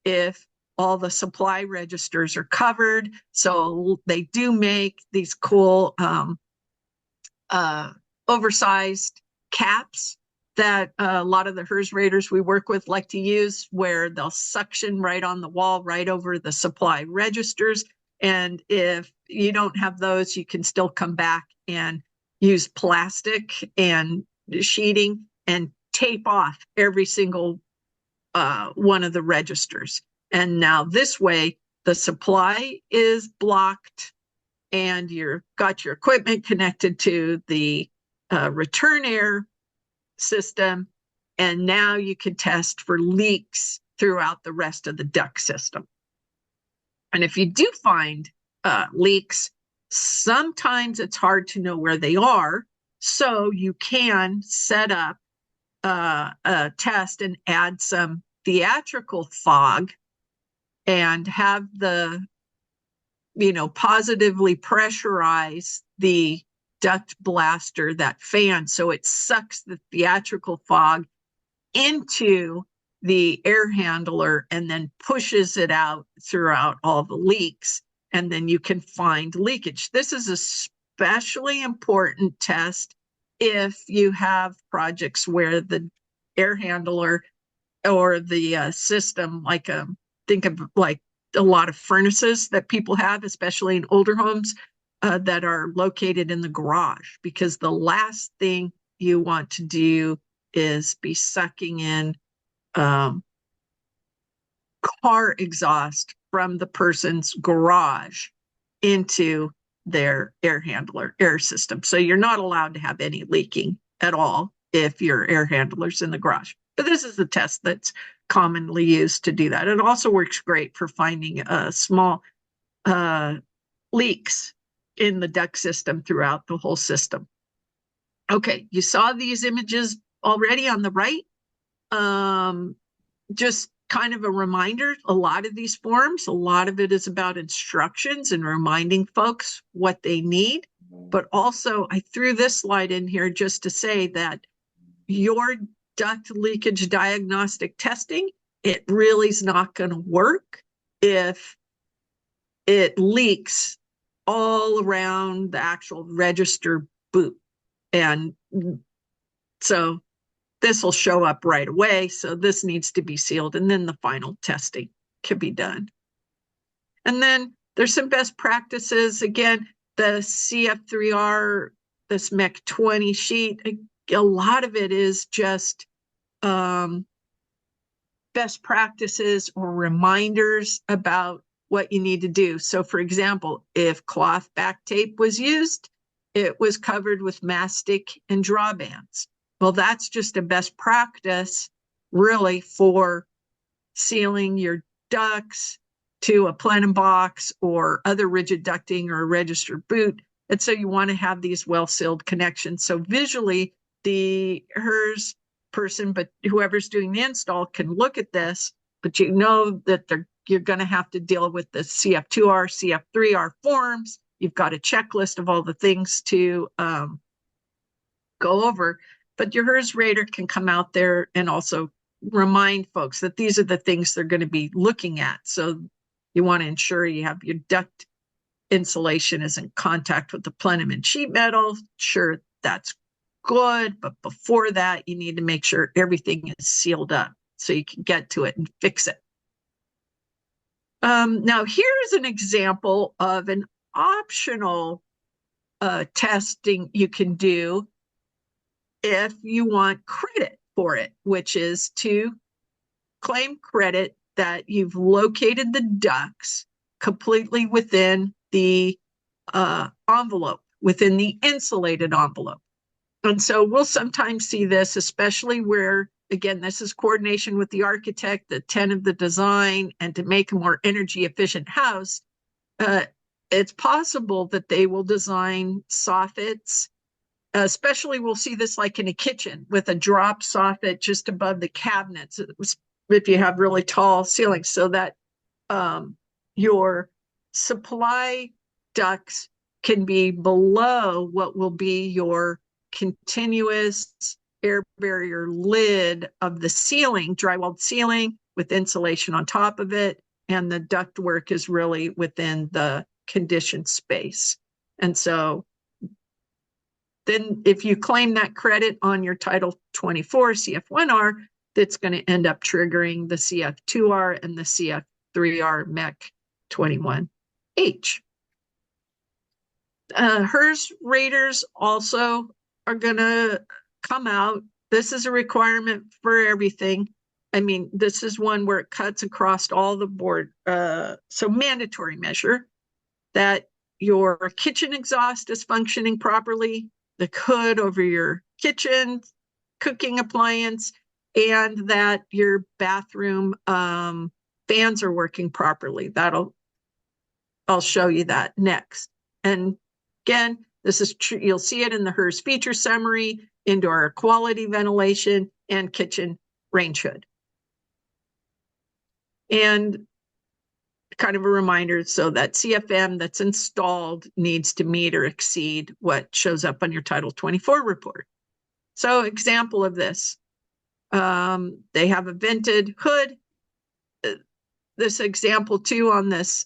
if all the supply registers are covered. So they do make these cool oversized caps that a lot of the HERS raters we work with like to use, where they'll suction right on the wall, right over the supply registers. And if you don't have those, you can still come back and use plastic and sheeting and tape off every single one of the registers. And now this way, the supply is blocked, and you've got your equipment connected to the return air system. And now you can test for leaks throughout the rest of the duct system. And if you do find leaks, sometimes it's hard to know where they are. So you can set up a test and add some theatrical fog and have the, positively pressurize the duct blaster, that fan, so it sucks the theatrical fog into the air handler and then pushes it out throughout all the leaks. And then you can find leakage. This is especially important test if you have projects where the air handler or the system, think of like a lot of furnaces that people have, especially in older homes, that are located in the garage, because the last thing you want to do is be sucking in car exhaust from the person's garage into their air handler air system. So you're not allowed to have any leaking at all if your air handler's in the garage. But this is the test that's commonly used to do that. It also works great for finding small leaks in the duct system throughout the whole system. Okay, you saw these images already on the right. Just kind of a reminder. A lot of these forms, a lot of it is about instructions and reminding folks what they need. But also, I threw this slide in here just to say that your duct leakage diagnostic testing, it really is not going to work if it leaks all around the actual register boot. And so this will show up right away. So this needs to be sealed, and then the final testing can be done. And then there's some best practices. Again, the CF3R, this MEC 20 sheet, a lot of it is just best practices or reminders about what you need to do. So for example, if cloth back tape was used, it was covered with mastic and draw bands. Well, that's just a best practice really for sealing your ducts to a plenum box or other rigid ducting or a registered boot. And so you want to have these well-sealed connections. So visually, the HERS person, but whoever's doing the install can look at this, but you know that you're going to have to deal with the CF2R, CF3R forms. You've got a checklist of all the things to go over, but your HERS rater can come out there and also remind folks that these are the things they're going to be looking at. So you want to ensure you have your duct insulation is in contact with the plenum and sheet metal. Sure, that's good, but before that, you need to make sure everything is sealed up so you can get to it and fix it. Now, here's an example of an optional testing you can do if you want credit for it, which is to claim credit that you've located the ducts completely within the envelope, within the insulated envelope. And so we'll sometimes see this, especially where, again, this is coordination with the architect, the intent of the design, and to make a more energy efficient house. It's possible that they will design soffits, especially we'll see this like in a kitchen with a drop soffit just above the cabinets if you have really tall ceilings, so that your supply ducts can be below what will be your continuous air barrier lid of the ceiling, drywalled ceiling with insulation on top of it, and the ductwork is really within the conditioned space. And so then if you claim that credit on your Title 24 CF1R, that's going to end up triggering the CF2R and the CF3R MEC 21H. HERS raters also are going to come out. This is a requirement for everything. I mean, this is one where it cuts across all the board. So mandatory measure that your kitchen exhaust is functioning properly, the hood over your kitchen cooking appliance, and that your bathroom fans are working properly. I'll show you that next. And again, this is true. You'll see it in the HERS feature summary, indoor air quality ventilation, and kitchen range hood. And kind of a reminder, so that CFM that's installed needs to meet or exceed what shows up on your Title 24 report. So example of this, they have a vented hood. This example too on this,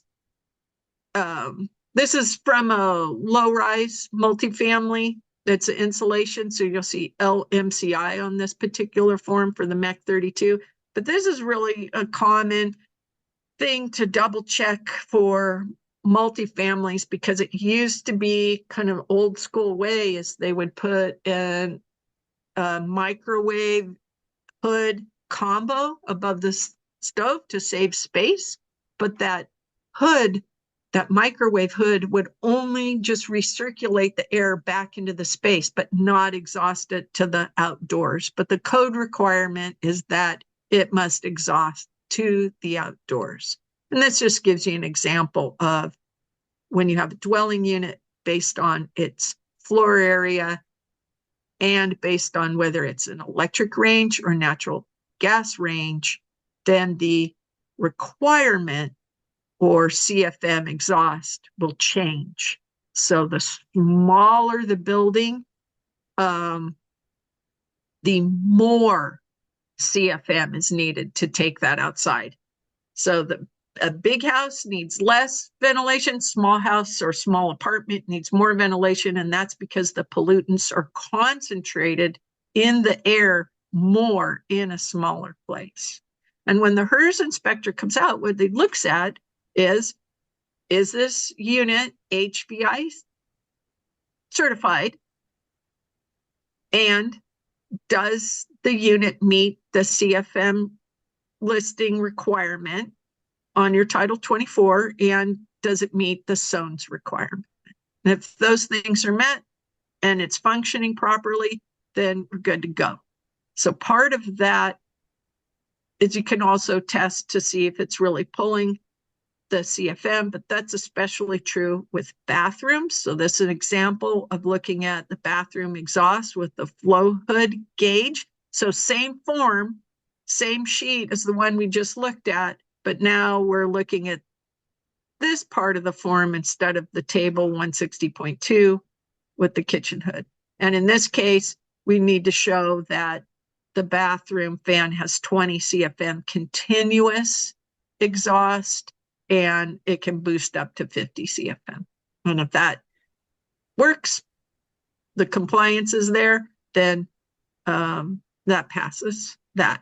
this is from a low-rise multifamily that's insulation. So you'll see LMCI on this particular form for the MEC 32. But this is really a common thing to double check for multifamilies, because it used to be kind of old school way is they would put in a microwave hood combo above the stove to save space. But that hood, that microwave hood, would only just recirculate the air back into the space, but not exhaust it to the outdoors. But the code requirement is that it must exhaust to the outdoors. And this just gives you an example of when you have a dwelling unit based on its floor area and based on whether it's an electric range or natural gas range, then the requirement or CFM exhaust will change. So the smaller the building, the more CFM is needed to take that outside. So a big house needs less ventilation, small house or small apartment needs more ventilation, and that's because the pollutants are concentrated in the air more in a smaller place. And when the HERS inspector comes out, what he looks at is this unit HVI certified? And does the unit meet the CFM listing requirement on your Title 24? And does it meet the SONS requirement? And if those things are met and it's functioning properly, then we're good to go. So part of that is you can also test to see if it's really pulling the CFM, but that's especially true with bathrooms. So this is an example of looking at the bathroom exhaust with the flow hood gauge. So same form, same sheet as the one we just looked at, but now we're looking at this part of the form instead of the table 160.2 with the kitchen hood. And in this case, we need to show that the bathroom fan has 20 CFM continuous exhaust, and it can boost up to 50 CFM. And if that works, the compliance is there, then that passes that.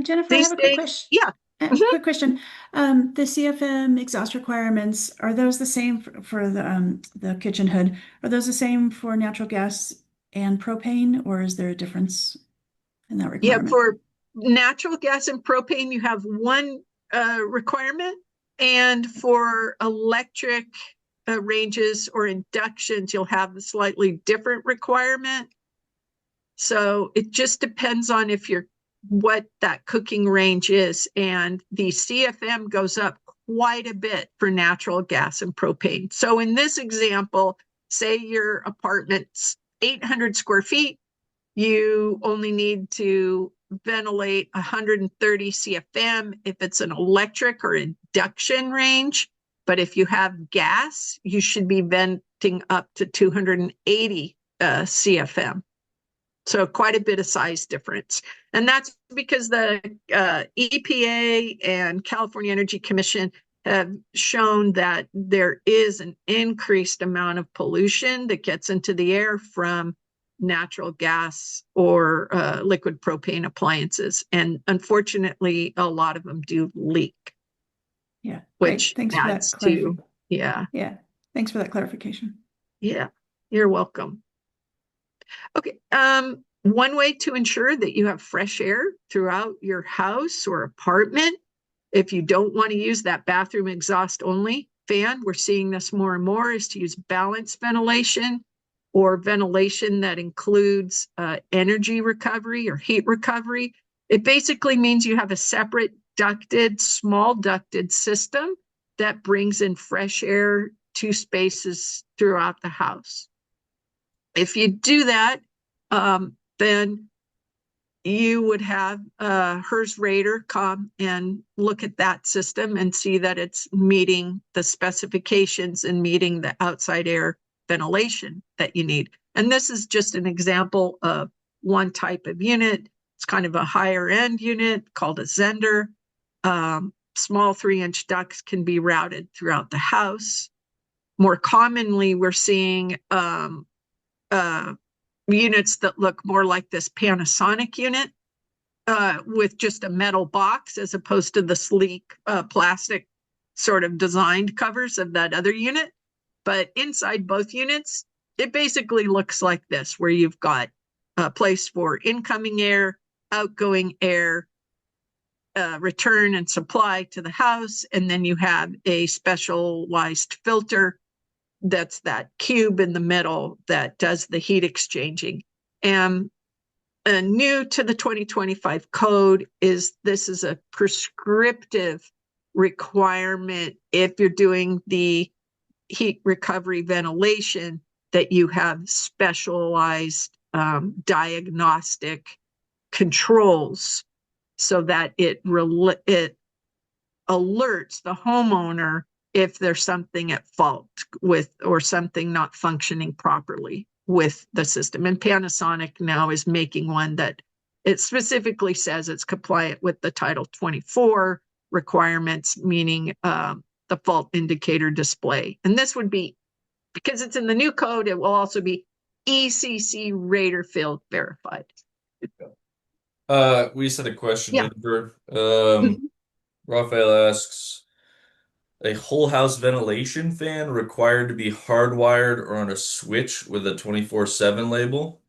Jennifer, I have a quick question. Yeah. Quick question. The CFM exhaust requirements, are those the same for the kitchen hood? Are those the same for natural gas and propane, or is there a difference in that requirement? Yeah, for natural gas and propane, you have one requirement, and for electric ranges or inductions, you'll have a slightly different requirement. So it just depends on what that cooking range is, and the CFM goes up quite a bit for natural gas and propane. So in this example, say your apartment's 800 square feet, you only need to ventilate 130 CFM if it's an electric or induction range. But if you have gas, you should be venting up to 280 CFM. So quite a bit of size difference. And that's because the EPA and California Energy Commission have shown that there is an increased amount of pollution that gets into the air from natural gas or liquid propane appliances. And unfortunately, a lot of them do leak. Yeah, which thanks adds for that to, yeah. Thanks for that clarification. Yeah, you're welcome. Okay, one way to ensure that you have fresh air throughout your house or apartment, if you don't want to use that bathroom exhaust only fan, we're seeing this more and more, is to use balanced ventilation or ventilation that includes energy recovery or heat recovery. It basically means you have a separate ducted, small ducted system that brings in fresh air to spaces throughout the house. If you do that, then you would have HERS Rater come and look at that system and see that it's meeting the specifications and meeting the outside air ventilation that you need. And this is just an example of one type of unit. It's kind of a higher end unit called a Zender. Small 3-inch ducts can be routed throughout the house. More commonly, we're seeing units that look more like this Panasonic unit with just a metal box as opposed to the sleek plastic sort of designed covers of that other unit. But inside both units, it basically looks like this, where you've got a place for incoming air, outgoing air, return and supply to the house, and then you have a specialized filter that's that cube in the middle that does the heat exchanging. And new to the 2025 code is this is a prescriptive requirement if you're doing the heat recovery ventilation, that you have specialized diagnostic controls so that it alerts the homeowner if there's something at fault with or something not functioning properly with the system. And Panasonic now is making one that it specifically says it's compliant with the Title 24 requirements, meaning the fault indicator display. And this would be, because it's in the new code, it will also be ECC rater field verified. We just had a question, Yeah. Jennifer. Raphael asks, a whole house ventilation fan required to be hardwired or on a switch with a 24/7 label?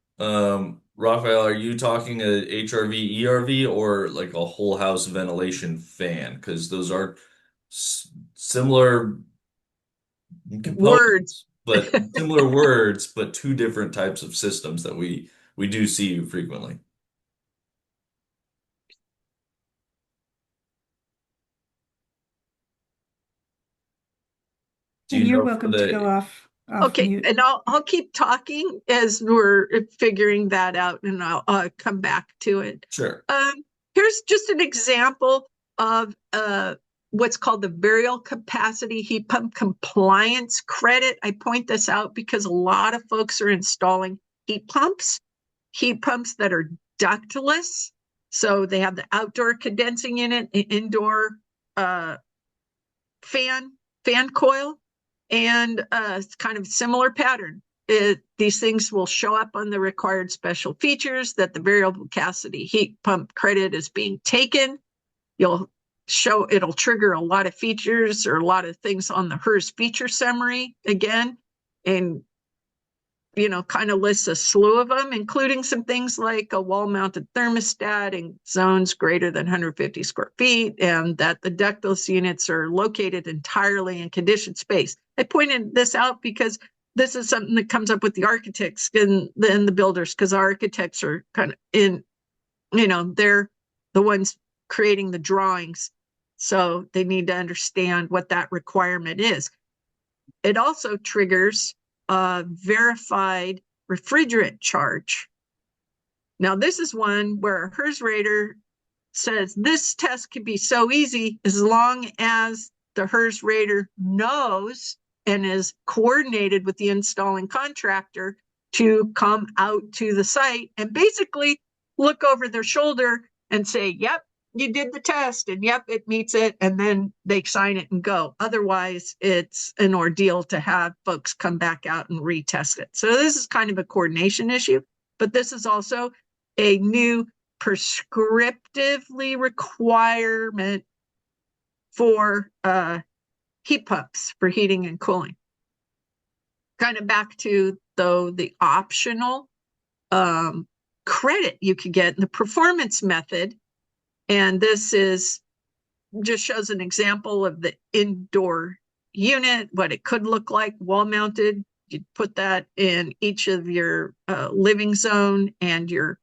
Raphael, are you talking a HRV, ERV, or like a whole house ventilation fan? Because those are similar Words. components, but similar words, but two different types of systems that we do see frequently. Do you You're know for welcome to go the off Okay, mute. and I'll keep talking as we're figuring that out, and I'll come back to it. Sure. Here's just an example of what's called the variable capacity heat pump compliance credit. I point this out because a lot of folks are installing heat pumps that are ductless. So they have the outdoor condensing unit, an indoor fan coil, and it's kind of similar pattern. These things will show up on the required special features that the variable capacity heat pump credit is being taken. It'll trigger a lot of features or a lot of things on the HERS feature summary again, and kind of lists a slew of them, including some things like a wall-mounted thermostat in zones greater than 150 square feet, and that the ductless units are located entirely in conditioned space. I pointed this out because this is something that comes up with the architects and the builders, because architects are kind of they're the ones creating the drawings. So they need to understand what that requirement is. It also triggers a verified refrigerant charge. Now, this is one where HERS rater says this test can be so easy as long as the HERS rater knows and is coordinated with the installing contractor to come out to the site and basically look over their shoulder and say, yep, you did the test, and yep, it meets it, and then they sign it and go. Otherwise, it's an ordeal to have folks come back out and retest it. So this is kind of a coordination issue, but this is also a new prescriptively requirement for heat pumps for heating and cooling. Kind of back to, though, the optional credit you could get in the performance method. And this just shows an example of the indoor unit, what it could look like wall mounted. You'd put that in each of your living zone and your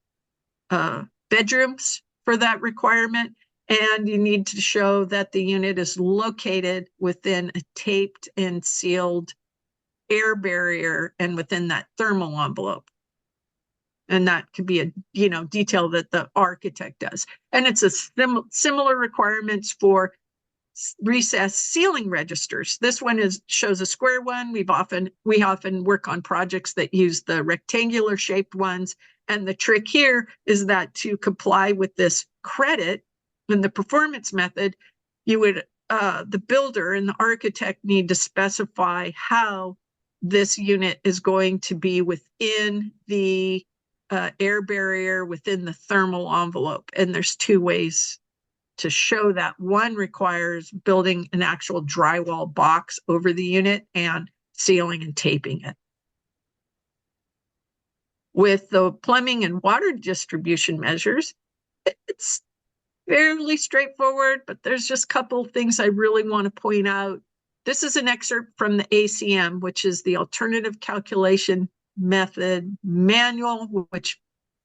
bedrooms for that requirement. And you need to show that the unit is located within a taped and sealed air barrier and within that thermal envelope. And that could be a detail that the architect does. And it's a similar requirements for recessed ceiling registers. This one shows a square one. We often work on projects that use the rectangular shaped ones. And the trick here is that to comply with this credit in the performance method, you would the builder and the architect need to specify how this unit is going to be within the air barrier, within the thermal envelope. And there's two ways to show that. One requires building an actual drywall box over the unit and sealing and taping it. With the plumbing and water distribution measures, it's fairly straightforward, but there's just a couple of things I really want to point out. This is an excerpt from the ACM, which is the Alternative Calculation Method Manual, which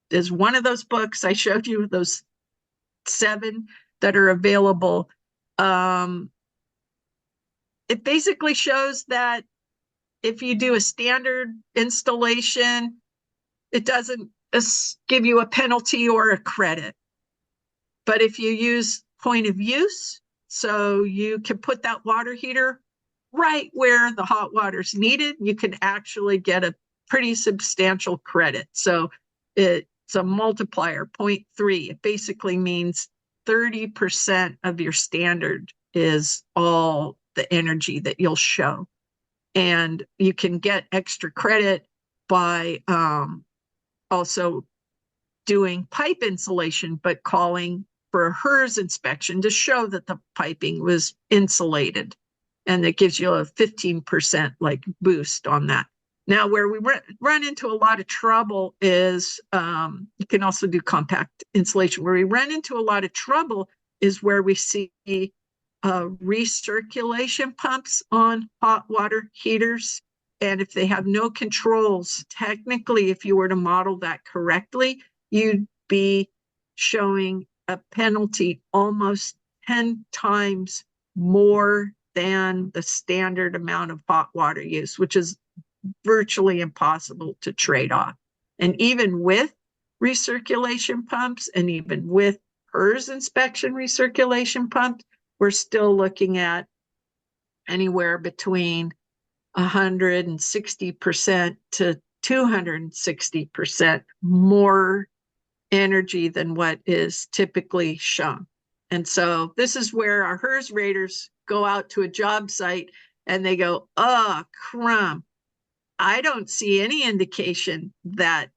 is one of those books I showed you, those 7 that are available. It basically shows that if you do a standard installation, it doesn't give you a penalty or a credit. But if you use point of use, so you can put that water heater right where the hot water is needed, you can actually get a pretty substantial credit. So it's a multiplier, 0.3. It basically means 30% of your standard is all the energy that you'll show. And you can get extra credit by also doing pipe insulation, but calling for a HERS inspection to show that the piping was insulated. And it gives you a 15% like boost on that. Now, where we run into a lot of trouble is you can also do compact insulation. Where we run into a lot of trouble is where we see recirculation pumps on hot water heaters. And if they have no controls, technically, if you were to model that correctly, you'd be showing a penalty almost 10 times more than the standard amount of hot water use, which is virtually impossible to trade off. And even with recirculation pumps and even with HERS inspection recirculation pumps, we're still looking at anywhere between 160% to 260% more energy than what is typically shown. And so this is where our HERS raters go out to a job site and they go, oh, crumb. I don't see any indication that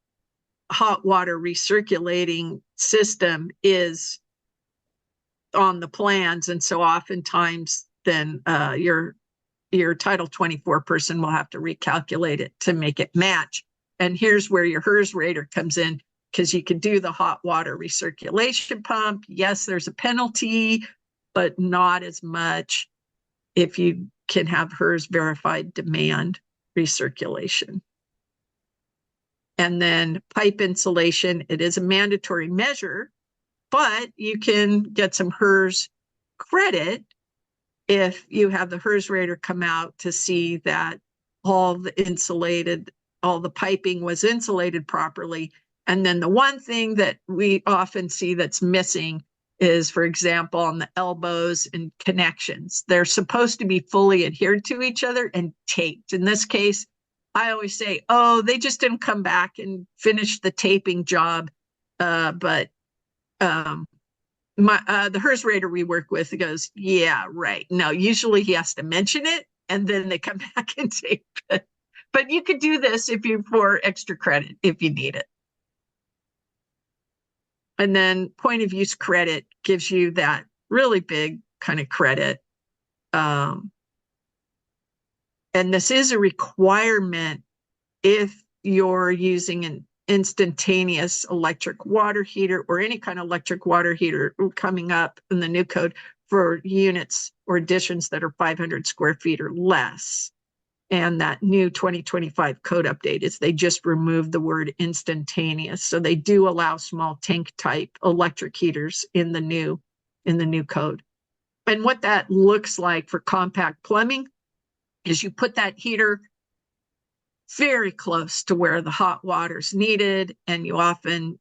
hot water recirculating system is on the plans. And so oftentimes then your Title 24 person will have to recalculate it to make it match. And here's where your HERS rater comes in, because you can do the hot water recirculation pump. Yes, there's a penalty, but not as much if you can have HERS verified demand recirculation. And then pipe insulation, it is a mandatory measure, but you can get some HERS credit if you have the HERS rater come out to see that all the piping was insulated properly. And then the one thing that we often see that's missing is, for example, on the elbows and connections. They're supposed to be fully adhered to each other and taped. In this case, I always say, oh, they just didn't come back and finish the taping job. But the HERS rater we work with goes, yeah, right. No, usually he has to mention it and then they come back and tape it. But you could do this for extra credit if you need it. And then point of use credit gives you that really big kind of credit. And this is a requirement if you're using an instantaneous electric water heater or any kind of electric water heater coming up in the new code for units or additions that are 500 square feet or less. And that new 2025 code update is they just removed the word instantaneous. So they do allow small tank type electric heaters in the new code. And what that looks like for compact plumbing is you put that heater very close to where the hot water is needed, and you often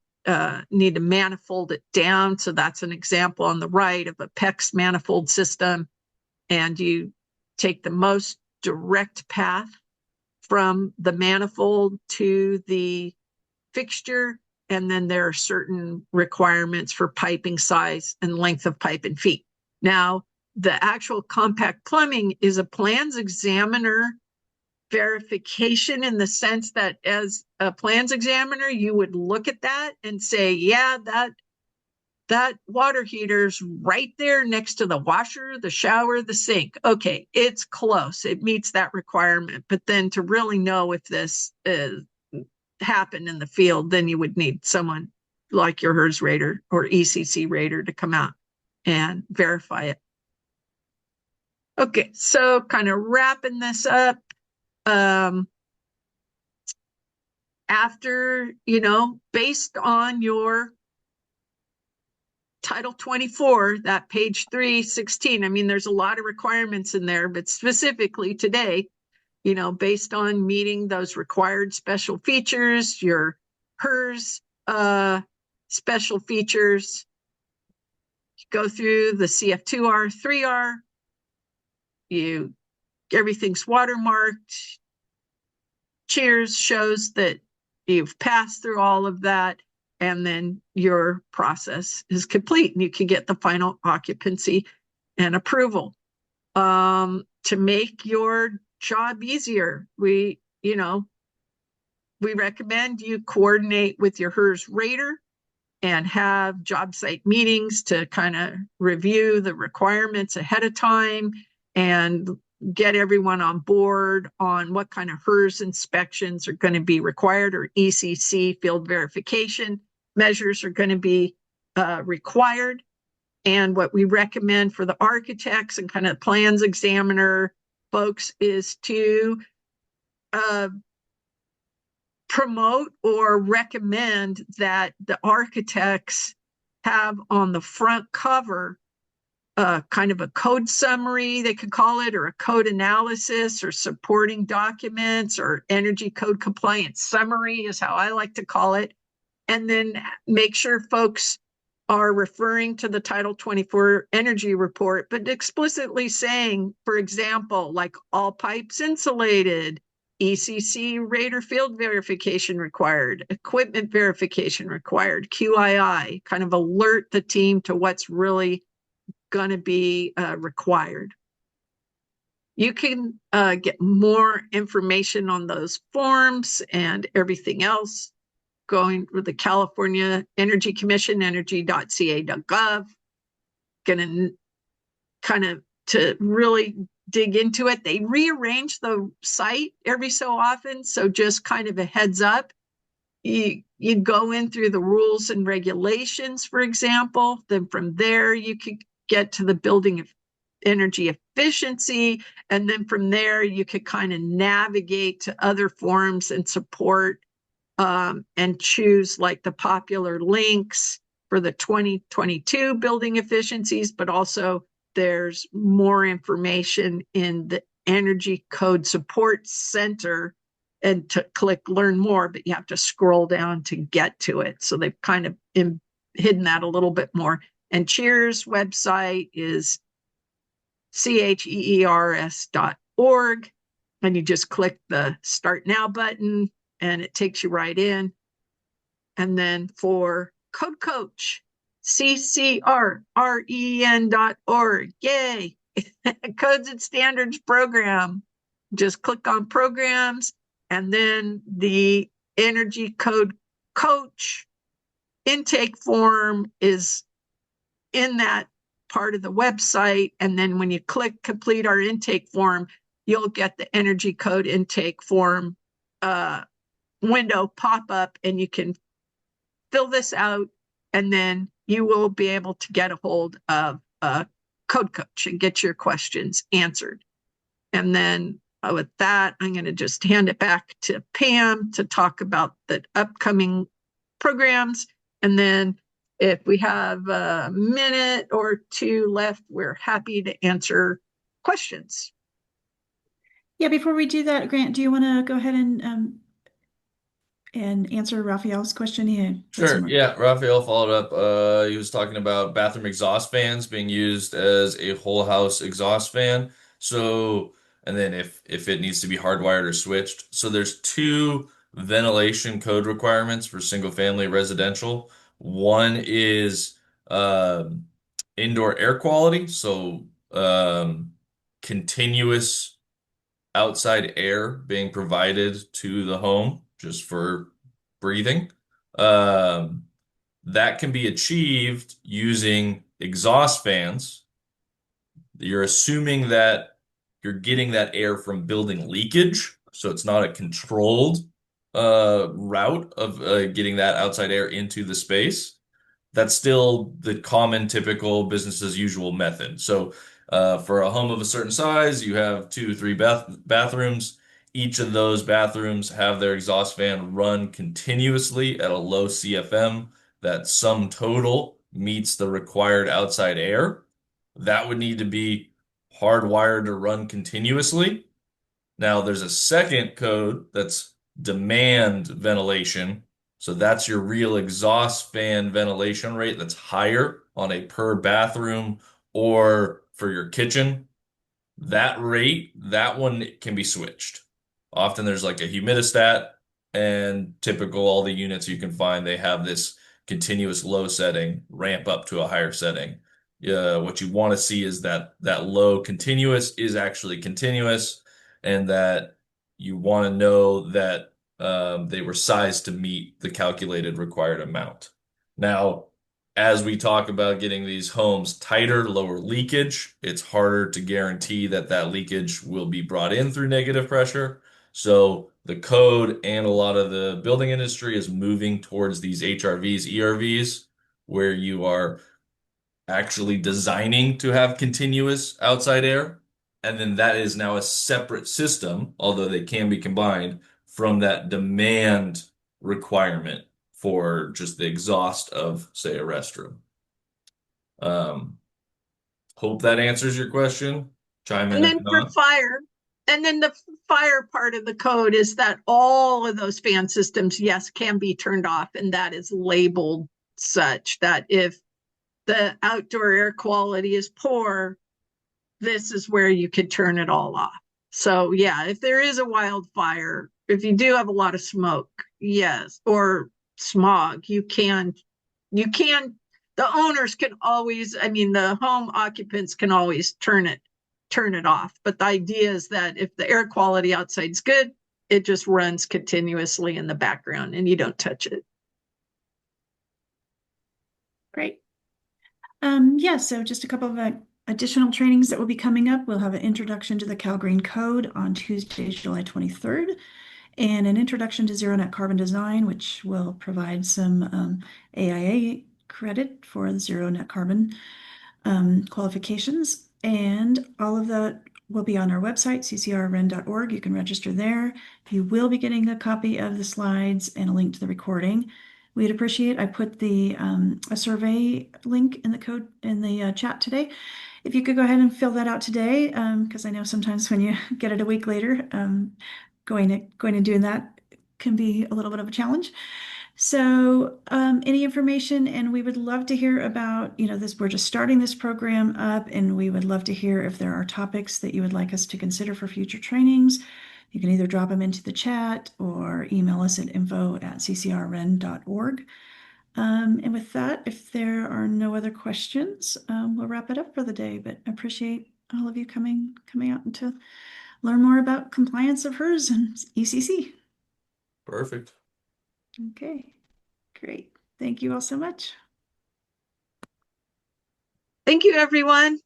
need to manifold it down. So that's an example on the right of a PEX manifold system. And you take the most direct path from the manifold to the fixture. And then there are certain requirements for piping size and length of pipe and feet. Now, the actual compact plumbing is a plans examiner verification in the sense that as a plans examiner, you would look at that and say, yeah, that water heater's right there next to the washer, the shower, the sink. Okay, it's close. It meets that requirement. But then to really know if this happened in the field, then you would need someone like your HERS rater or ECC rater to come out and verify it. Okay, so kind of wrapping this up. After, based on your Title 24, that page 316, I mean, there's a lot of requirements in there, but specifically today, based on meeting those required special features, your HERS special features, go through the CF2R, 3R, everything's watermarked. Cheers shows that you've passed through all of that, and then your process is complete and you can get the final occupancy and approval. To make your job easier, we recommend you coordinate with your HERS rater and have job site meetings to kind of review the requirements ahead of time and get everyone on board on what kind of HERS inspections are going to be required, or ECC field verification measures are going to be required. And what we recommend for the architects and kind of plans examiner folks is to promote or recommend that the architects have on the front cover kind of a code summary, they could call it, or a code analysis, or supporting documents, or energy code compliance summary is how I like to call it. And then make sure folks are referring to the Title 24 energy report, but explicitly saying, for example, like all pipes insulated, ECC rater field verification required, equipment verification required, QII, kind of alert the team to what's really going to be required. You can get more information on those forms and everything else going with the California Energy Commission, energy.ca.gov. Gonna kind of to really dig into it. They rearrange the site every so often, so just kind of a heads up. You go in through the rules and regulations, for example, then from there you could get to the building of energy efficiency, and then from there you could kind of navigate to other forms and support and choose like the popular links for the 2022 building efficiencies, but also there's more information in the Energy Code Support Center, and to click learn more, but you have to scroll down to get to it. So they've kind of hidden that a little bit more. And Cheers website is cheers.org, and you just click the Start Now button and it takes you right in. And then for Code Coach, CCR REN.org, yay, Codes and Standards Program. Just click on Programs, and then the Energy Code Coach intake form is in that part of the website. And then when you click Complete Our Intake Form, you'll get the Energy Code Intake Form window pop up, and you can fill this out, and then you will be able to get a hold of a code coach and get your questions answered. And then with that, I'm going to just hand it back to Pam to talk about the upcoming programs. And then if we have a minute or two left, we're happy to answer questions. Yeah, before we do that, Grant, do you want to go ahead and answer Raphael's question? Sure. Yeah, Raphael followed up. He was talking about bathroom exhaust fans being used as a whole house exhaust fan. So, and then if it needs to be hardwired or switched. So there's two ventilation code requirements for single family residential. One is indoor air quality, so continuous outside air being provided to the home just for breathing. That can be achieved using exhaust fans. You're assuming that you're getting that air from building leakage, so it's not a controlled route of getting that outside air into the space. That's still the common, typical business as usual method. So for a home of a certain size, you have 2 or 3 bathrooms. Each of those bathrooms have their exhaust fan run continuously at a low CFM that sum total meets the required outside air. That would need to be hardwired to run continuously. Now, there's a second code that's demand ventilation, So that's your real exhaust fan ventilation rate that's higher on a per bathroom or for your kitchen. That rate, that one can be switched. Often there's like a humidistat, and typical all the units you can find, they have this continuous low setting, ramp up to a higher setting. What you want to see is that that low continuous is actually continuous, and that you want to know that they were sized to meet the calculated required amount. Now, as we talk about getting these homes tighter, lower leakage, it's harder to guarantee that that leakage will be brought in through negative pressure. So the code and a lot of the building industry is moving towards these HRVs, ERVs, where you are actually designing to have continuous outside air. And then that is now a separate system, although they can be combined from that demand requirement for just the exhaust of, say, a restroom. Um, Hope that answers your question. Chime in And if then for not. fire, and then the fire part of the code is that all of those fan systems, yes, can be turned off, and that is labeled such that if the outdoor air quality is poor, this is where you could turn it all off. So yeah, if there is a wildfire, if you do have a lot of smoke, yes, or smog, the owners can always, I mean, the home occupants can always turn it off. But the idea is that if the air quality outside is good, it just runs continuously in the background and you don't touch it. Great. Yeah, so just a couple of additional trainings that will be coming up. We'll have an introduction to the Cal Green Code on Tuesday, July 23rd, and an introduction to zero net carbon design, which will provide some AIA credit for the zero net carbon qualifications. And all of that will be on our website, ccrren.org. You can register there. You will be getting a copy of the slides and a link to the recording. We'd appreciate, I put the a survey link in the code in the chat today. If you could go ahead and fill that out today, because I know sometimes when you get it a week later, going and doing that can be a little bit of a challenge. So, any information, and we would love to hear about, this, we're just starting this program up, and we would love to hear if there are topics that you would like us to consider for future trainings. You can either drop them into the chat or email us at info@ccrren.org. And with that, if there are no other questions, we'll wrap it up for the day, but I appreciate all of you coming out and to learn more about compliance of HERS and ECC. Perfect. Okay, great. Thank you all so much. Thank you, everyone.